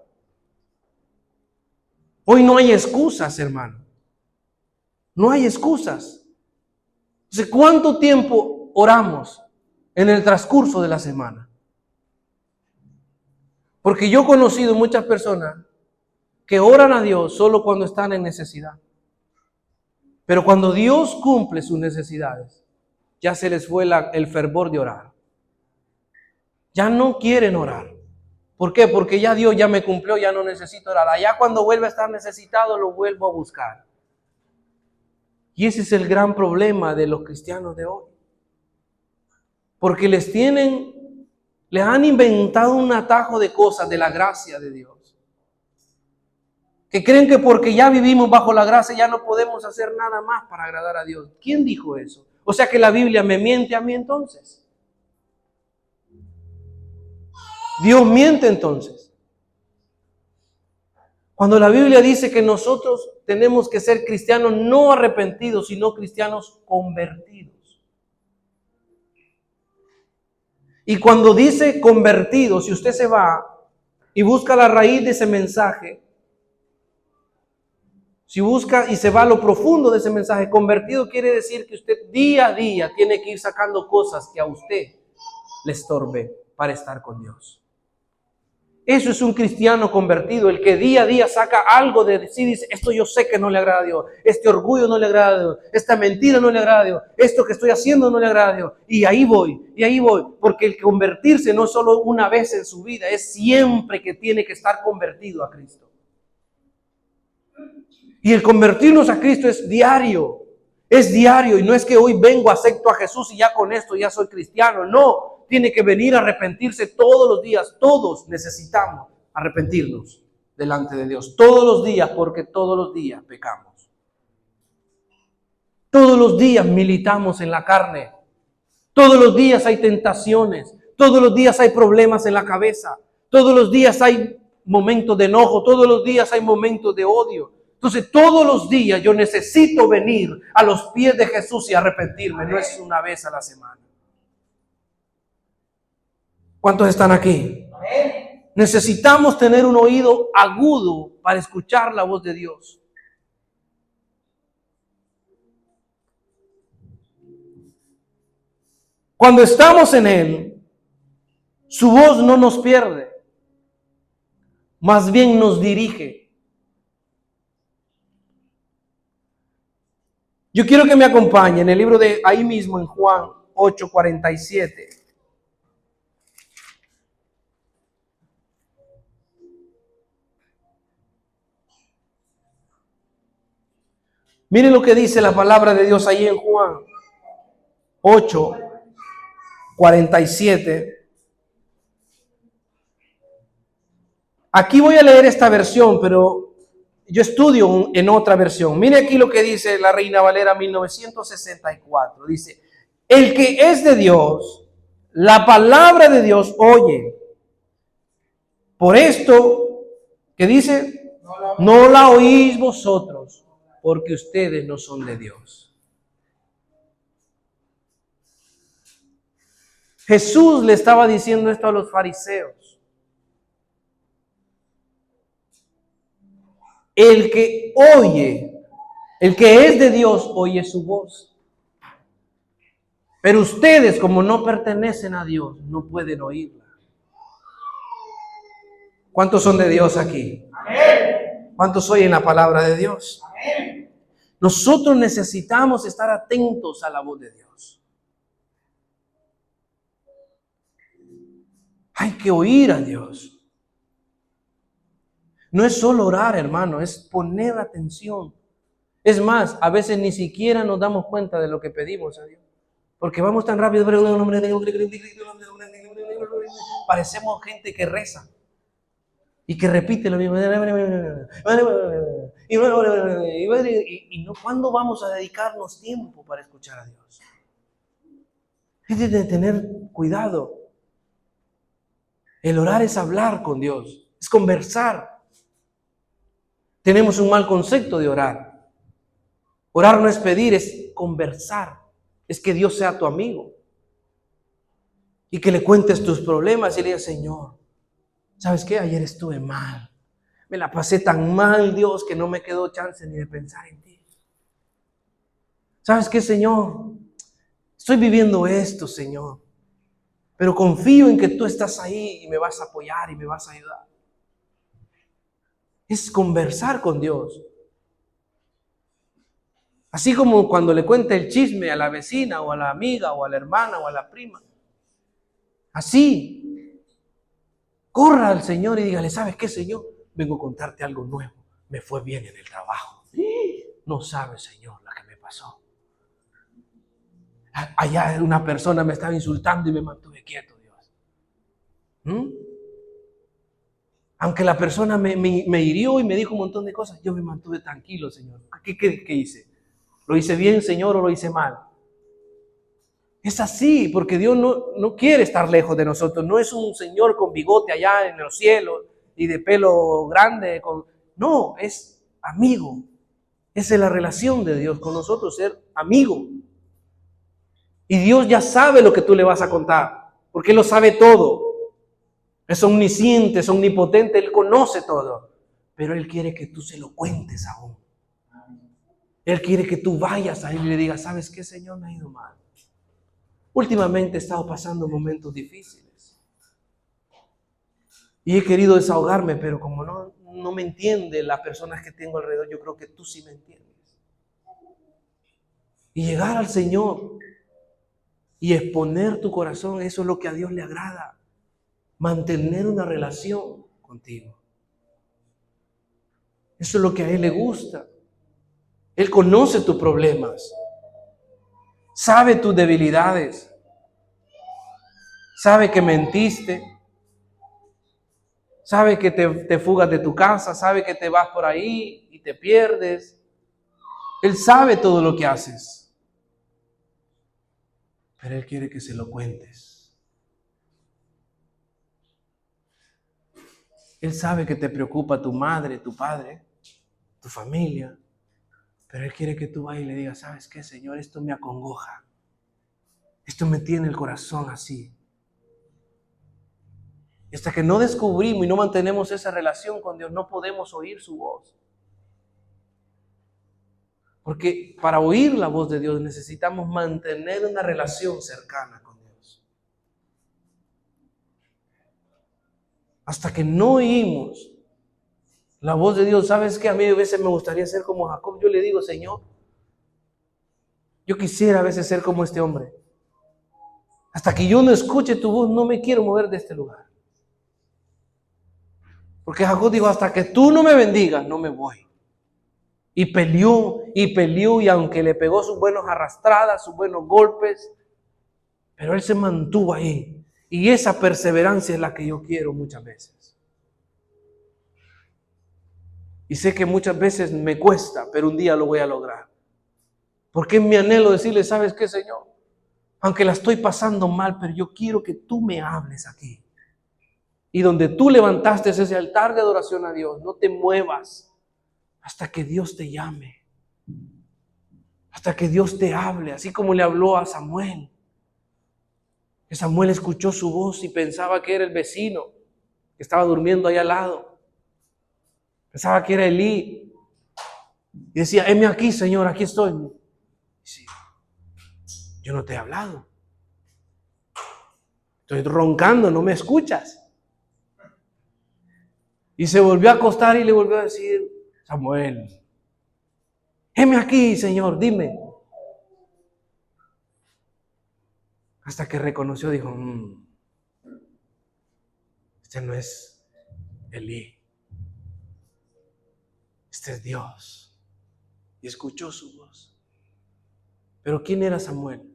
Hoy no hay excusas, hermano. No hay excusas. Entonces, ¿cuánto tiempo oramos en el transcurso de la semana? Porque yo he conocido muchas personas que oran a Dios solo cuando están en necesidad. Pero cuando Dios cumple sus necesidades, ya se les fue el fervor de orar. Ya no quieren orar. ¿Por qué? Porque ya Dios ya me cumplió, ya no necesito orar. Allá cuando vuelva a estar necesitado, lo vuelvo a buscar. Y ese es el gran problema de los cristianos de hoy. Porque les han inventado un atajo de cosas de la gracia de Dios. Que creen que porque ya vivimos bajo la gracia ya no podemos hacer nada más para agradar a Dios. ¿Quién dijo eso? O sea que la Biblia me miente a mí entonces. Dios miente entonces. Cuando la Biblia dice que nosotros tenemos que ser cristianos no arrepentidos, sino cristianos convertidos. Y cuando dice convertidos, si usted se va y busca la raíz de ese mensaje, si busca y se va a lo profundo de ese mensaje, convertido quiere decir que usted día a día tiene que ir sacando cosas que a usted le estorbe para estar con Dios. Eso es un cristiano convertido, el que día a día saca algo de sí, dice, esto yo sé que no le agrada a Dios, este orgullo no le agrada a Dios, esta mentira no le agrada a Dios, esto que estoy haciendo no le agrada a Dios. Y ahí voy, porque el convertirse no es solo una vez en su vida, es siempre que tiene que estar convertido a Cristo. Y el convertirnos a Cristo es diario y no es que hoy vengo, acepto a Jesús y ya con esto ya soy cristiano, no. Tiene que venir a arrepentirse todos los días. Todos necesitamos arrepentirnos delante de Dios. Todos los días, porque todos los días pecamos. Todos los días militamos en la carne. Todos los días hay tentaciones. Todos los días hay problemas en la cabeza. Todos los días hay momentos de enojo. Todos los días hay momentos de odio. Entonces, todos los días yo necesito venir a los pies de Jesús y arrepentirme. No es una vez a la semana. ¿Cuántos están aquí? Amén. Necesitamos tener un oído agudo para escuchar la voz de Dios. Cuando estamos en Él, su voz no nos pierde, más bien nos dirige. Yo quiero que me acompañen en el libro de ahí mismo en Juan 8:47. Miren lo que dice la palabra de Dios ahí en Juan 8:47. Aquí voy a leer esta versión, pero yo estudio en otra versión. Mire aquí lo que dice la Reina Valera 1964. Dice, el que es de Dios, la palabra de Dios oye. Por esto, ¿qué dice? No la oís vosotros, porque ustedes no son de Dios. Jesús le estaba diciendo esto a los fariseos. El que oye, el que es de Dios, oye su voz. Pero ustedes, como no pertenecen a Dios, no pueden oírla. ¿Cuántos son de Dios aquí? Amén. ¿Cuántos oyen la palabra de Dios? Amén. Nosotros necesitamos estar atentos a la voz de Dios. Hay que oír a Dios. No es solo orar, hermano, es poner atención. Es más, a veces ni siquiera nos damos cuenta de lo que pedimos a Dios. Porque vamos tan rápido, parecemos gente que reza. y que repite lo mismo. Y no, ¿cuándo vamos a dedicarnos tiempo para escuchar a Dios? Es de tener cuidado. El orar es hablar con Dios, es conversar. Tenemos un mal concepto de orar. Orar no es pedir, es conversar. Es que Dios sea tu amigo. Y que le cuentes tus problemas y le digas, Señor, ¿sabes qué? Ayer estuve mal. Me la pasé tan mal, Dios, que no me quedó chance ni de pensar en ti. ¿Sabes qué, Señor? Estoy viviendo esto, Señor. Pero confío en que tú estás ahí y me vas a apoyar y me vas a ayudar. Es conversar con Dios. Así como cuando le cuenta el chisme a la vecina o a la amiga o a la hermana o a la prima. Así. Corra al Señor y dígale, ¿sabes qué, Señor? Vengo a contarte algo nuevo. Me fue bien en el trabajo. No sabes, Señor, lo que me pasó. Allá una persona me estaba insultando y me mantuve quieto, Dios. Aunque la persona me hirió y me dijo un montón de cosas, yo me mantuve tranquilo, Señor. ¿Qué hice? ¿Lo hice bien, Señor, o lo hice mal? Es así, porque Dios no quiere estar lejos de nosotros. No es un Señor con bigote allá en los cielos y de pelo grande. No, es amigo. Esa es la relación de Dios con nosotros, ser amigo. Y Dios ya sabe lo que tú le vas a contar, porque Él lo sabe todo. Es omnisciente, es omnipotente, Él conoce todo. Pero Él quiere que tú se lo cuentes aún. Él quiere que tú vayas a Él y le digas, ¿sabes qué, Señor? Me ha ido mal. Últimamente he estado pasando momentos difíciles. Y he querido desahogarme, pero como no me entienden las personas que tengo alrededor, yo creo que tú sí me entiendes. Y llegar al Señor y exponer tu corazón, eso es lo que a Dios le agrada. Mantener una relación contigo. Eso es lo que a Él le gusta. Él conoce tus problemas. Sabe tus debilidades. Sabe que mentiste. Sabe que te fugas de tu casa. Sabe que te vas por ahí y te pierdes. Él sabe todo lo que haces. Pero Él quiere que se lo cuentes. Él sabe que te preocupa tu madre, tu padre, tu familia. Pero Él quiere que tú vayas y le digas, ¿sabes qué, Señor? Esto me acongoja. Esto me tiene el corazón así. Y hasta que no descubrimos y no mantenemos esa relación con Dios, no podemos oír su voz. Porque para oír la voz de Dios necesitamos mantener una relación cercana con Dios. Hasta que no oímos la voz de Dios, ¿sabes qué? A mí a veces me gustaría ser como Jacob. Yo le digo, Señor, yo quisiera a veces ser como este hombre. Hasta que yo no escuche tu voz, no me quiero mover de este lugar. Porque Jacob dijo, hasta que tú no me bendigas, no me voy. Y peleó, y aunque le pegó sus buenas arrastradas, sus buenos golpes, pero él se mantuvo ahí. Y esa perseverancia es la que yo quiero muchas veces. Y sé que muchas veces me cuesta, pero un día lo voy a lograr. Porque es mi anhelo decirle, ¿sabes qué, Señor? Aunque la estoy pasando mal, pero yo quiero que tú me hables aquí. Y donde tú levantaste ese altar de adoración a Dios, no te muevas hasta que Dios te llame. Hasta que Dios te hable, así como le habló a Samuel. Que Samuel escuchó su voz y pensaba que era el vecino que estaba durmiendo ahí al lado. Pensaba que era Elí. Y decía, heme aquí, Señor, aquí estoy. Y sí, yo no te he hablado. Estoy roncando, no me escuchas. Y se volvió a acostar y le volvió a decir, Samuel, heme aquí, Señor, dime. Hasta que reconoció, dijo, este no es Elí. Este es Dios. Y escuchó su voz. Pero ¿quién era Samuel?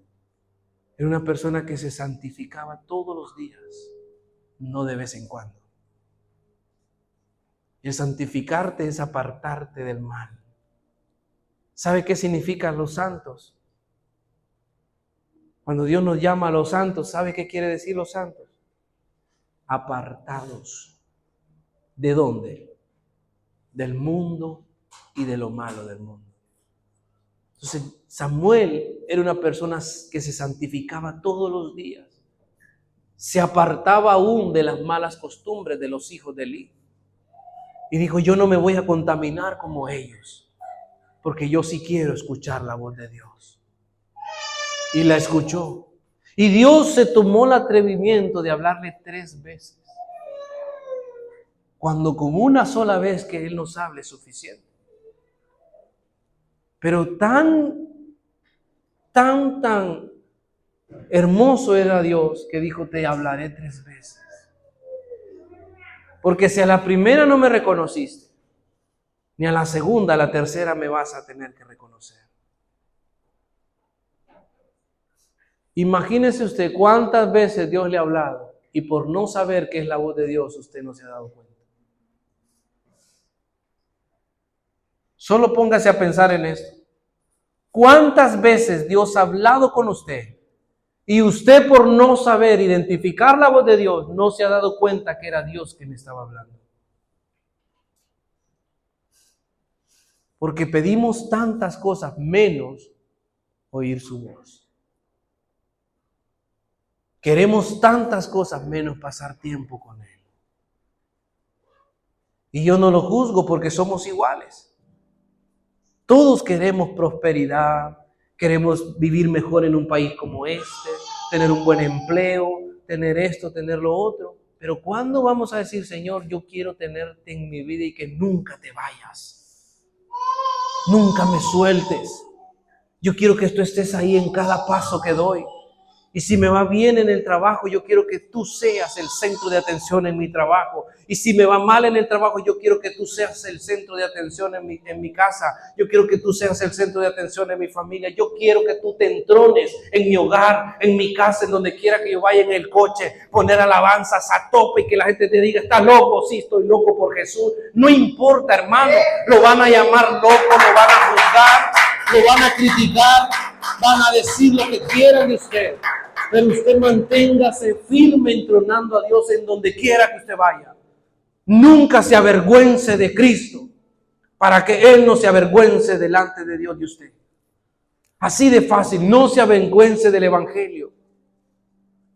Era una persona que se santificaba todos los días, no de vez en cuando. El santificarte es apartarte del mal. ¿Sabe qué significan los santos? Cuando Dios nos llama a los santos, ¿sabe qué quiere decir los santos? Apartados. ¿De dónde? Del mundo y de lo malo del mundo. Entonces, Samuel era una persona que se santificaba todos los días. Se apartaba aún de las malas costumbres de los hijos de Elí. Y dijo, yo no me voy a contaminar como ellos, porque yo sí quiero escuchar la voz de Dios. Y la escuchó. Y Dios se tomó el atrevimiento de hablarle 3 veces. Cuando con una sola vez que Él nos hable es suficiente. Pero tan hermoso era Dios que dijo, te hablaré 3 veces. Porque si a la primera no me reconociste, ni a la segunda, a la tercera me vas a tener que reconocer. Imagínese usted cuántas veces Dios le ha hablado y por no saber qué es la voz de Dios, usted no se ha dado cuenta. Solo póngase a pensar en esto. ¿Cuántas veces Dios ha hablado con usted y usted por no saber identificar la voz de Dios no se ha dado cuenta que era Dios quien estaba hablando? Porque pedimos tantas cosas menos oír su voz. Queremos tantas cosas menos pasar tiempo con Él. Y yo no lo juzgo porque somos iguales. Todos queremos prosperidad, queremos vivir mejor en un país como este, tener un buen empleo, tener esto, tener lo otro. Pero ¿cuándo vamos a decir, Señor, yo quiero tenerte en mi vida y que nunca te vayas? Nunca me sueltes. Yo quiero que tú estés ahí en cada paso que doy. Y si me va bien en el trabajo, yo quiero que tú seas el centro de atención en mi trabajo. Y si me va mal en el trabajo, yo quiero que tú seas el centro de atención en mi casa. Yo quiero que tú seas el centro de atención en mi familia. Yo quiero que tú te entrones en mi hogar, en mi casa, en donde quiera que yo vaya en el coche, poner alabanzas a tope y que la gente te diga, ¿estás loco? Sí, estoy loco por Jesús. No importa, hermano, lo van a llamar loco, lo van a juzgar, lo van a criticar, van a decir lo que quieran de usted. Pero usted manténgase firme entronando a Dios en donde quiera que usted vaya. Nunca se avergüence de Cristo para que Él no se avergüence delante de Dios de usted. Así de fácil, no se avergüence del Evangelio.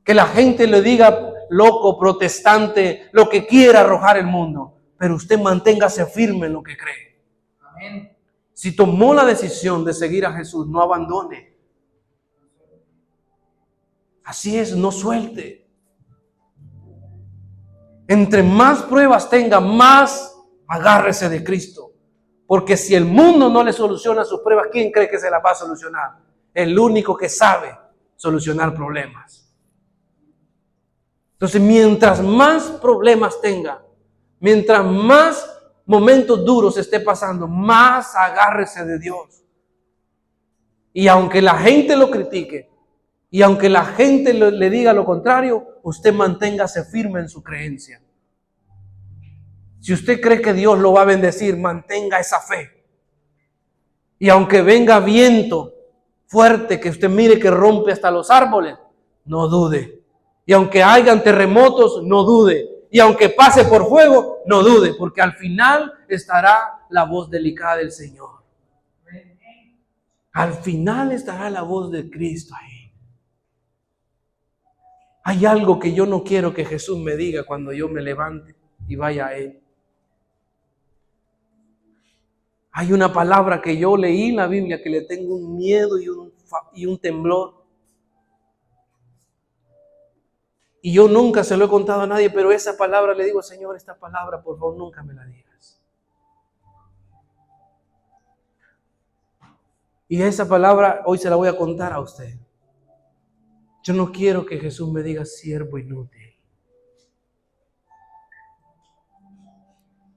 Que la gente le diga loco, protestante, lo que quiera arrojar el mundo, pero usted manténgase firme en lo que cree. Amén. Si tomó la decisión de seguir a Jesús, no abandone. Así es, no suelte. Entre más pruebas tenga, más agárrese de Cristo. Porque si el mundo no le soluciona sus pruebas, ¿quién cree que se las va a solucionar? El único que sabe solucionar problemas. Entonces, mientras más problemas tenga, mientras más momentos duros esté pasando, más agárrese de Dios. Y aunque la gente lo critique, y aunque la gente le diga lo contrario, usted manténgase firme en su creencia. Si usted cree que Dios lo va a bendecir, mantenga esa fe. Y aunque venga viento fuerte, que usted mire que rompe hasta los árboles, no dude. Y aunque hayan terremotos, no dude. Y aunque pase por fuego, no dude, porque al final estará la voz delicada del Señor. Al final estará la voz de Cristo ahí. Hay algo que yo no quiero que Jesús me diga cuando yo me levante y vaya a Él. Hay una palabra que yo leí en la Biblia que le tengo un miedo y un temblor. Y yo nunca se lo he contado a nadie, pero esa palabra le digo, Señor, esta palabra por favor nunca me la digas. Y esa palabra hoy se la voy a contar a usted. Yo no quiero que Jesús me diga siervo inútil.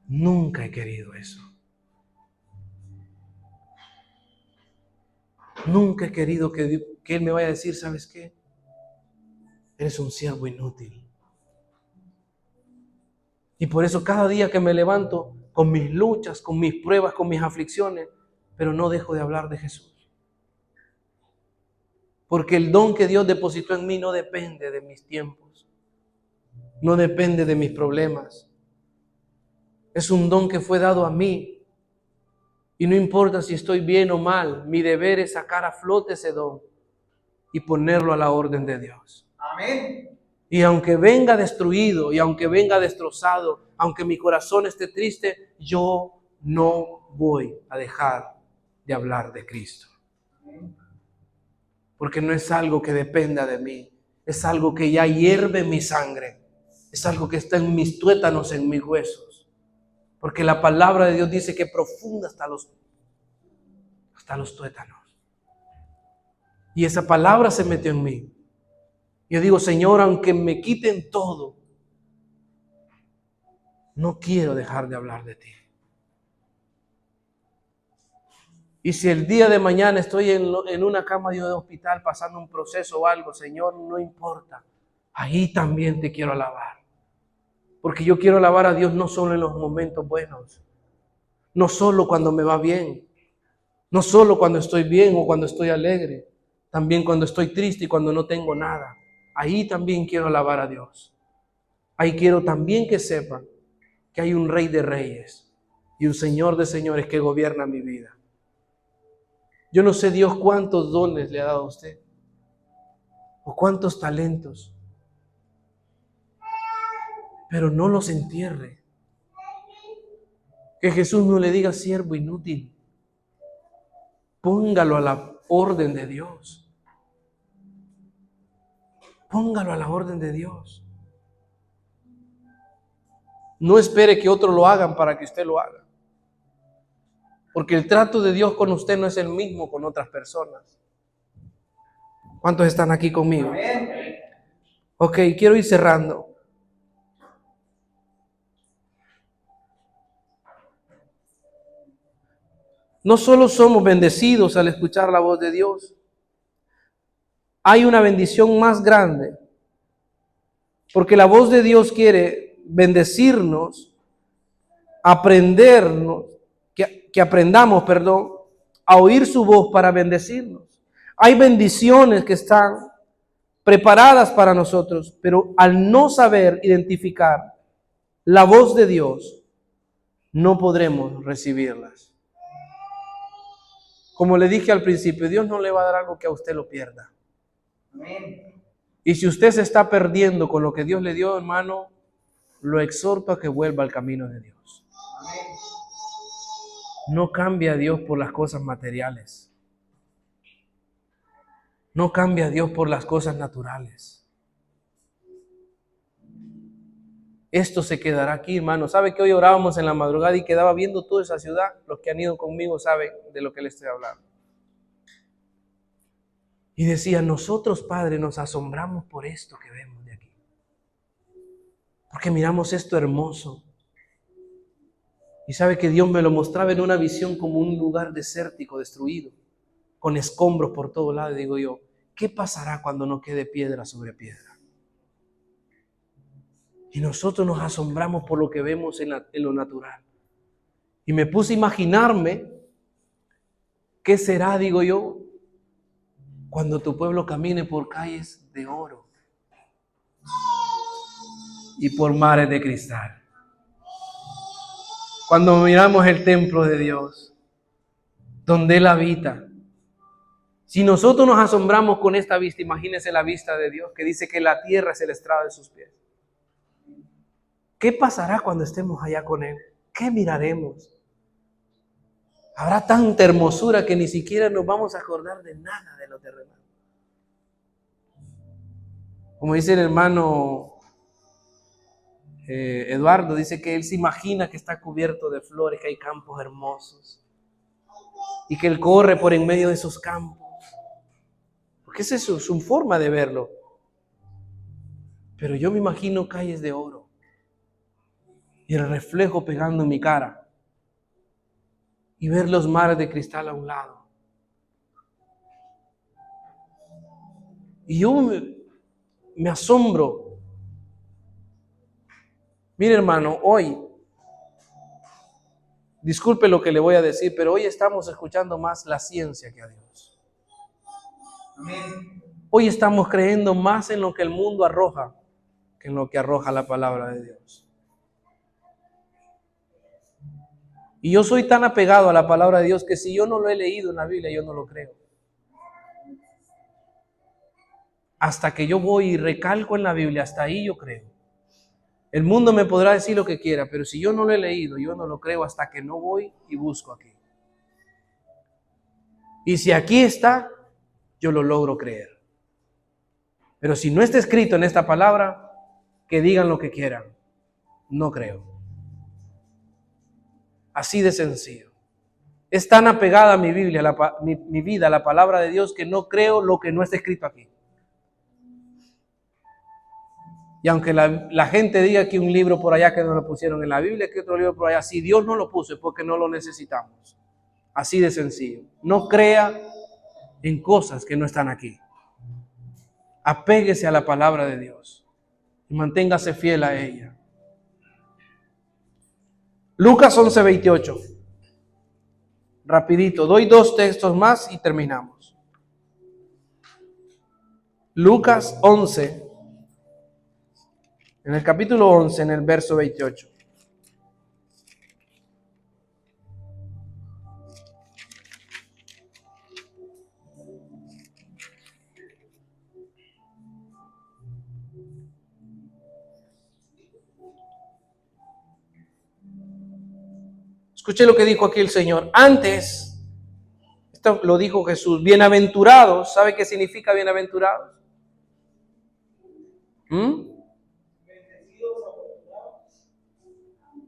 Nunca he querido eso. Nunca he querido que Él me vaya a decir, ¿sabes qué? Eres un siervo inútil. Y por eso cada día que me levanto, con mis luchas, con mis pruebas, con mis aflicciones, pero no dejo de hablar de Jesús. Porque el don que Dios depositó en mí no depende de mis tiempos, no depende de mis problemas. Es un don que fue dado a mí. Y no importa si estoy bien o mal, mi deber es sacar a flote ese don y ponerlo a la orden de Dios. Amén. Y aunque venga destruido y aunque venga destrozado, aunque mi corazón esté triste, yo no voy a dejar de hablar de Cristo. Porque no es algo que dependa de mí, es algo que ya hierve en mi sangre, es algo que está en mis tuétanos, en mis huesos. Porque la palabra de Dios dice que profunda hasta los tuétanos. Y esa palabra se metió en mí. Yo digo, Señor, aunque me quiten todo, no quiero dejar de hablar de ti. Y si el día de mañana estoy en una cama de un hospital pasando un proceso o algo, Señor, no importa. Ahí también te quiero alabar. Porque yo quiero alabar a Dios no solo en los momentos buenos, no solo cuando me va bien, no solo cuando estoy bien o cuando estoy alegre, también cuando estoy triste y cuando no tengo nada. Ahí también quiero alabar a Dios. Ahí quiero también que sepan que hay un Rey de Reyes y un Señor de Señores que gobierna mi vida. Yo no sé Dios cuántos dones le ha dado a usted o cuántos talentos, pero no los entierre. Que Jesús no le diga siervo inútil. Póngalo a la orden de Dios. Póngalo a la orden de Dios. No espere que otros lo hagan para que usted lo haga. Porque el trato de Dios con usted no es el mismo con otras personas. ¿Cuántos están aquí conmigo? Amén. Ok, quiero ir cerrando. No solo somos bendecidos al escuchar la voz de Dios, hay una bendición más grande. Porque la voz de Dios quiere bendecirnos, aprendernos, que aprendamos, a oír su voz para bendecirnos. Hay bendiciones que están preparadas para nosotros, pero al no saber identificar la voz de Dios, no podremos recibirlas. Como le dije al principio, Dios no le va a dar algo que a usted lo pierda. Amén. Y si usted se está perdiendo con lo que Dios le dio, hermano, lo exhorto a que vuelva al camino de Dios. Amén. No cambia a Dios por las cosas materiales. No cambia a Dios por las cosas naturales. Esto se quedará aquí, hermano. ¿Sabe que hoy orábamos en la madrugada y quedaba viendo toda esa ciudad? Los que han ido conmigo saben de lo que les estoy hablando. Y decía, nosotros, Padre, nos asombramos por esto que vemos de aquí. Porque miramos esto hermoso. Y sabe que Dios me lo mostraba en una visión como un lugar desértico, destruido, con escombros por todo lado. Y digo yo, ¿qué pasará cuando no quede piedra sobre piedra? Y nosotros nos asombramos por lo que vemos en lo natural. Y me puse a imaginarme qué será, digo yo, cuando tu pueblo camine por calles de oro y por mares de cristal. Cuando miramos el templo de Dios, donde Él habita. Si nosotros nos asombramos con esta vista, imagínense la vista de Dios, que dice que la tierra es el estrado de sus pies. ¿Qué pasará cuando estemos allá con Él? ¿Qué miraremos? Habrá tanta hermosura que ni siquiera nos vamos a acordar de nada de lo terrenal. Como dice el hermano Eduardo, dice que él se imagina que está cubierto de flores, que hay campos hermosos y que él corre por en medio de esos campos. Porque esa es su forma de verlo. Pero yo me imagino calles de oro y el reflejo pegando en mi cara y ver los mares de cristal a un lado. Y yo me asombro. Mire, hermano, hoy Disculpe lo que le voy a decir, pero hoy estamos escuchando más la ciencia que a Dios. Amén. Hoy estamos creyendo más en lo que el mundo arroja que en lo que arroja la palabra de Dios. Y yo soy tan apegado a la palabra de Dios que si yo no lo he leído en la Biblia, yo no lo creo. Hasta que yo voy y recalco en la Biblia, hasta ahí yo creo. El mundo me podrá decir lo que quiera, pero si yo no lo he leído, yo no lo creo hasta que no voy y busco aquí. Y si aquí está, yo lo logro creer. Pero si no está escrito en esta palabra, que digan lo que quieran, no creo. Así de sencillo. Es tan apegada a mi Biblia, mi vida, a la palabra de Dios, que no creo lo que no está escrito aquí. Y aunque la gente diga que un libro por allá que no lo pusieron en la Biblia, que otro libro por allá, si Dios no lo puso es porque no lo necesitamos. Así de sencillo. No crea en cosas que no están aquí. Apéguese a la palabra de Dios y manténgase fiel a ella. Lucas 11:28. Rapidito, doy 2 textos más y terminamos. Lucas 11, en el capítulo 11, en el verso 28. Escuche lo que dijo aquí el Señor. Antes, esto lo dijo Jesús, bienaventurados. ¿Sabe qué significa bienaventurados?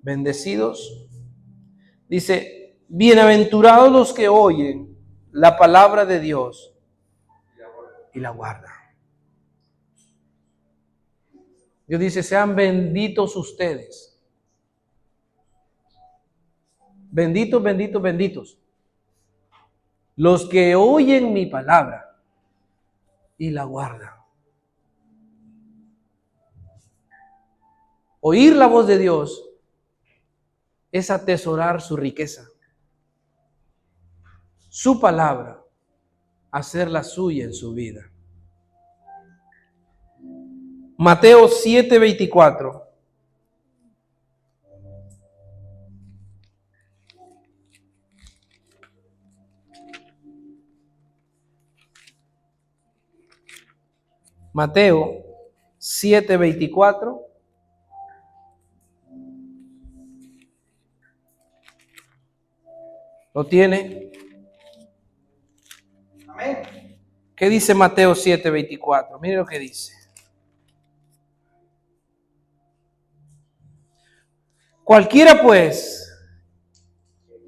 Bendecidos. Dice, bienaventurados los que oyen la palabra de Dios y la guardan. Dios dice, sean benditos ustedes. Benditos, benditos, benditos. Los que oyen mi palabra y la guardan. Oír la voz de Dios es atesorar su riqueza, su palabra, hacerla suya en su vida. Mateo 7:24. Mateo 7:24. ¿Lo tiene? Amén. ¿Qué dice Mateo 7:24? Mire lo que dice. Cualquiera pues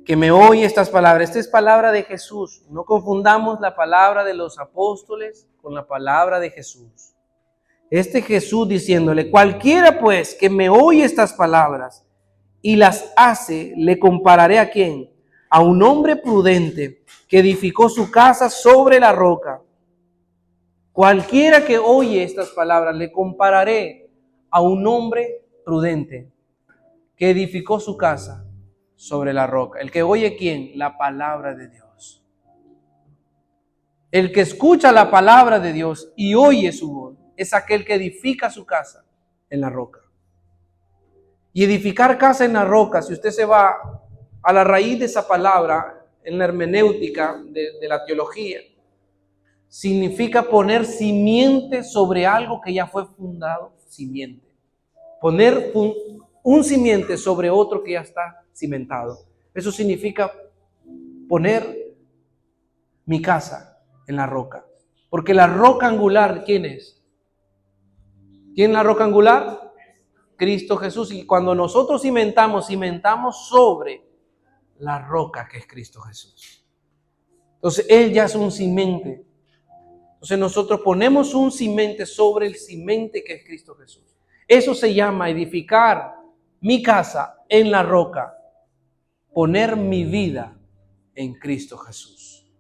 que me oye estas palabras, esta es palabra de Jesús. No confundamos la palabra de los apóstoles con la palabra de Jesús. Este Jesús diciéndole, cualquiera pues que me oye estas palabras y las hace, le compararé ¿a quién? A un hombre prudente que edificó su casa sobre la roca. Cualquiera que oye estas palabras, le compararé a un hombre prudente que edificó su casa sobre la roca. ¿El que oye quién? La palabra de Dios. El que escucha la palabra de Dios y oye su voz es aquel que edifica su casa en la roca. Y edificar casa en la roca, si usted se va a la raíz de esa palabra en la hermenéutica de la teología, significa poner simiente sobre algo que ya fue fundado, simiente. Poner un simiente sobre otro que ya está cimentado. Eso significa poner mi casa en la roca. Porque la roca angular, ¿quién es? ¿Quién es la roca angular? Cristo Jesús. Y cuando nosotros cimentamos sobre la roca que es Cristo Jesús. Entonces Él ya es un cimente. Entonces nosotros ponemos un cimente sobre el cimente que es Cristo Jesús. Eso se llama edificar mi casa en la roca. Poner mi vida en Cristo Jesús.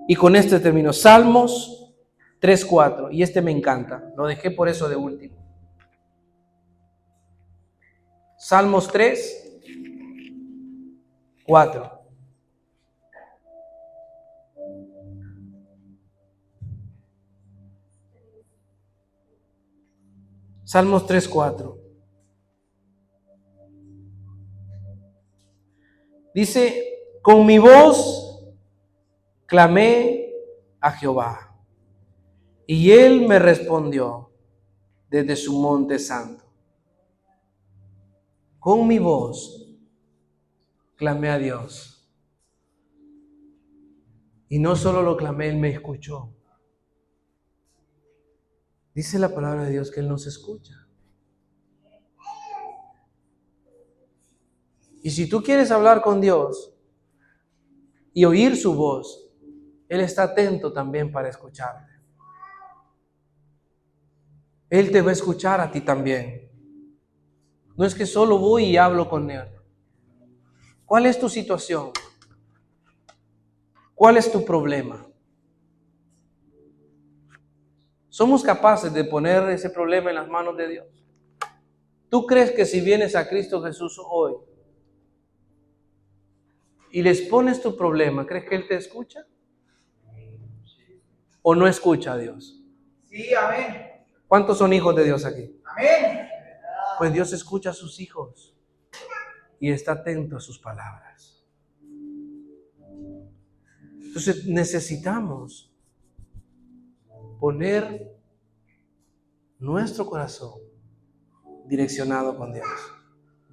Y con este termino. Salmos 3:4. Y este me encanta. Lo dejé por eso de último. Salmos 3. 4. Salmos 3:4. Dice, con mi voz clamé a Jehová, y él me respondió desde su monte santo. Con mi voz clamé a Dios. Y no solo lo clamé, él me escuchó. Dice la palabra de Dios que él nos escucha. Y si tú quieres hablar con Dios y oír su voz, él está atento también para escucharte. Él te va a escuchar a ti también. No es que solo voy y hablo con él. ¿Cuál es tu situación? ¿Cuál es tu problema? ¿Somos capaces de poner ese problema en las manos de Dios? ¿Tú crees que si vienes a Cristo Jesús hoy y les pones tu problema, crees que Él te escucha? ¿O no escucha a Dios? Sí, amén. ¿Cuántos son hijos de Dios aquí? Amén. Pues Dios escucha a sus hijos y está atento a sus palabras. Entonces necesitamos poner nuestro corazón direccionado con Dios.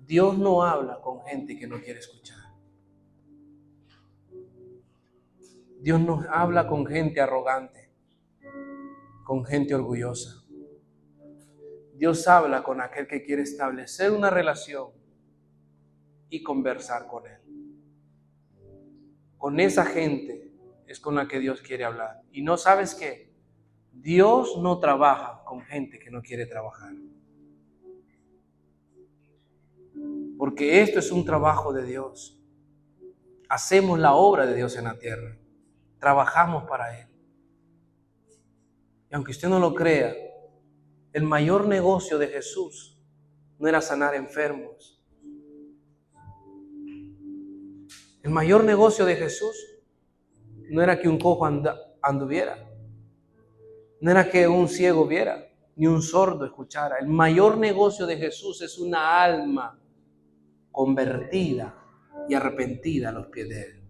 Dios no habla con gente que no quiere escuchar. Dios no habla con gente arrogante, con gente orgullosa. Dios habla con aquel que quiere establecer una relación y conversar con él. Con esa gente es con la que Dios quiere hablar. Y no sabes qué, Dios no trabaja con gente que no quiere trabajar. Porque esto es un trabajo de Dios. Hacemos la obra de Dios en la tierra. Trabajamos para Él. Y aunque usted no lo crea, el mayor negocio de Jesús no era sanar enfermos. El mayor negocio de Jesús no era que un cojo anduviera. No era que un ciego viera, ni un sordo escuchara. El mayor negocio de Jesús es una alma convertida y arrepentida a los pies de Él.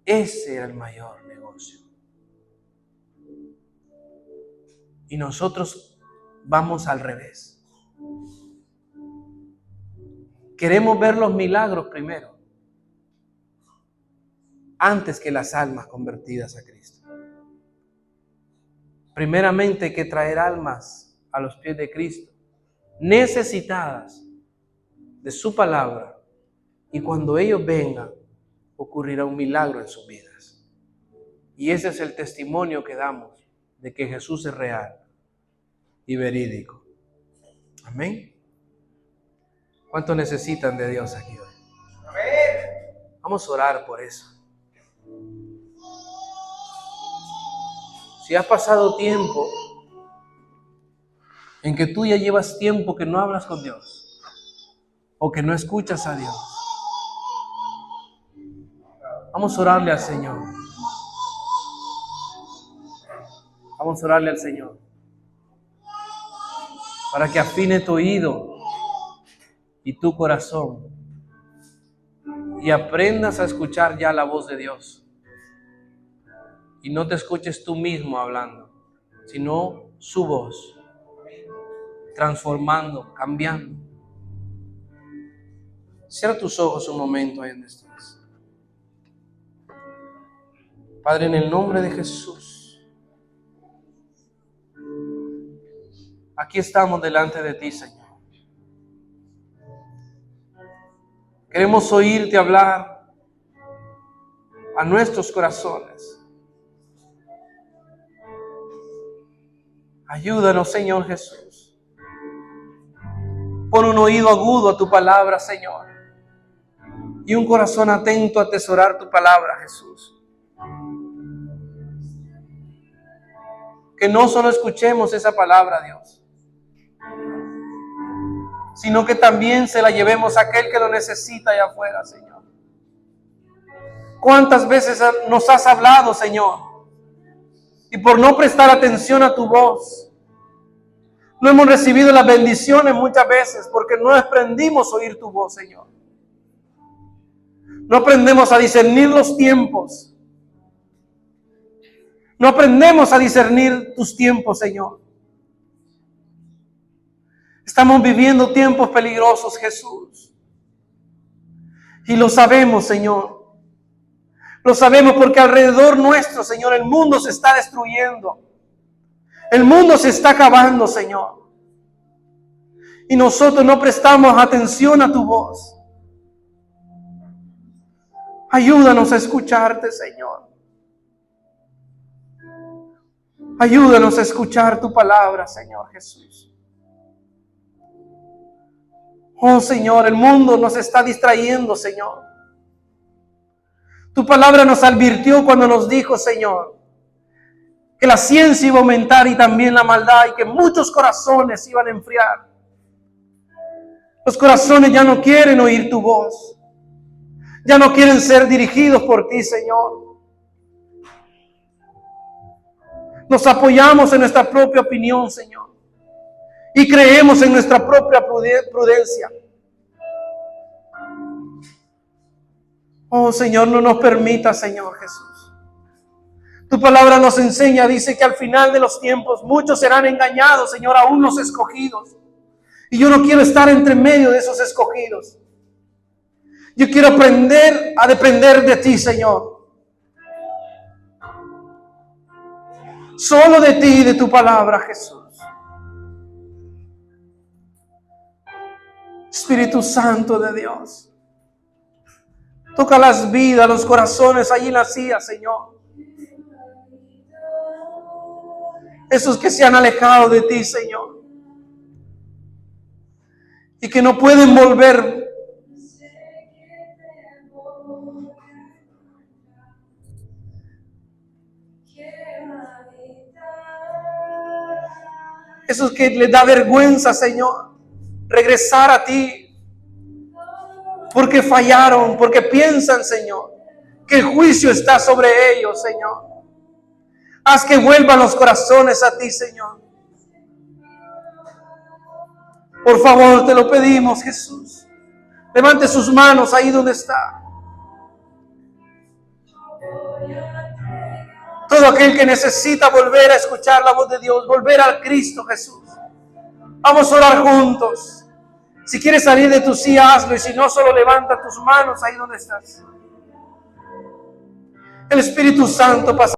Ese era el mayor negocio. Y nosotros vamos al revés. Queremos ver los milagros primero, antes que las almas convertidas a Cristo. Primeramente hay que traer almas a los pies de Cristo, necesitadas de su palabra, y cuando ellos vengan, ocurrirá un milagro en sus vidas. Y ese es el testimonio que damos de que Jesús es real y verídico. Amén. ¿Cuánto necesitan de Dios aquí hoy? Amén. Vamos a orar por eso. Si has pasado tiempo en que tú ya llevas tiempo que no hablas con Dios o que no escuchas a Dios, vamos a orarle al Señor. Vamos a orarle al Señor para que afine tu oído y tu corazón y aprendas a escuchar ya la voz de Dios. Y no te escuches tú mismo hablando, sino su voz, transformando, cambiando. Cierra tus ojos un momento ahí donde estás. Padre, en el nombre de Jesús, aquí estamos delante de ti, Señor. Queremos oírte hablar a nuestros corazones. Ayúdanos, Señor Jesús. Pon un oído agudo a tu palabra, Señor, y un corazón atento a atesorar tu palabra, Jesús. Que no solo escuchemos esa palabra, Dios, sino que también se la llevemos a aquel que lo necesita allá afuera, Señor. ¿Cuántas veces nos has hablado, Señor? Y por no prestar atención a tu voz, no hemos recibido las bendiciones muchas veces porque no aprendimos a oír tu voz, Señor. No aprendemos a discernir los tiempos. No aprendemos a discernir tus tiempos, Señor. Estamos viviendo tiempos peligrosos, Jesús. Y lo sabemos, Señor. Lo sabemos porque alrededor nuestro, Señor, el mundo se está destruyendo. El mundo se está acabando, Señor. Y nosotros no prestamos atención a tu voz. Ayúdanos a escucharte, Señor. Ayúdanos a escuchar tu palabra, Señor Jesús. Oh, Señor, el mundo nos está distrayendo, Señor. Tu palabra nos advirtió cuando nos dijo, Señor, que la ciencia iba a aumentar y también la maldad y que muchos corazones iban a enfriar. Los corazones ya no quieren oír tu voz. Ya no quieren ser dirigidos por ti, Señor. Nos apoyamos en nuestra propia opinión, Señor. Y creemos en nuestra propia prudencia. Oh, Señor, no nos permita, Señor Jesús. Tu palabra nos enseña, dice que al final de los tiempos muchos serán engañados, Señor, aún los escogidos. Y yo no quiero estar entre medio de esos escogidos. Yo quiero aprender a depender de ti, Señor. Solo de ti y de tu palabra, Jesús. Espíritu Santo de Dios. Toca las vidas, los corazones allí en la silla, Señor. Esos que se han alejado de ti, Señor. Y que no pueden volver. Esos que les da vergüenza, Señor, regresar a ti. Porque fallaron, porque piensan, Señor, que el juicio está sobre ellos, Señor. Haz que vuelvan los corazones a ti, Señor. Por favor, te lo pedimos, Jesús. Levante sus manos ahí donde está. Todo aquel que necesita volver a escuchar la voz de Dios, volver al Cristo Jesús. Vamos a orar juntos. Si quieres salir de tu silla, hazlo. Y si no, solo levanta tus manos ahí donde estás. El Espíritu Santo pasa.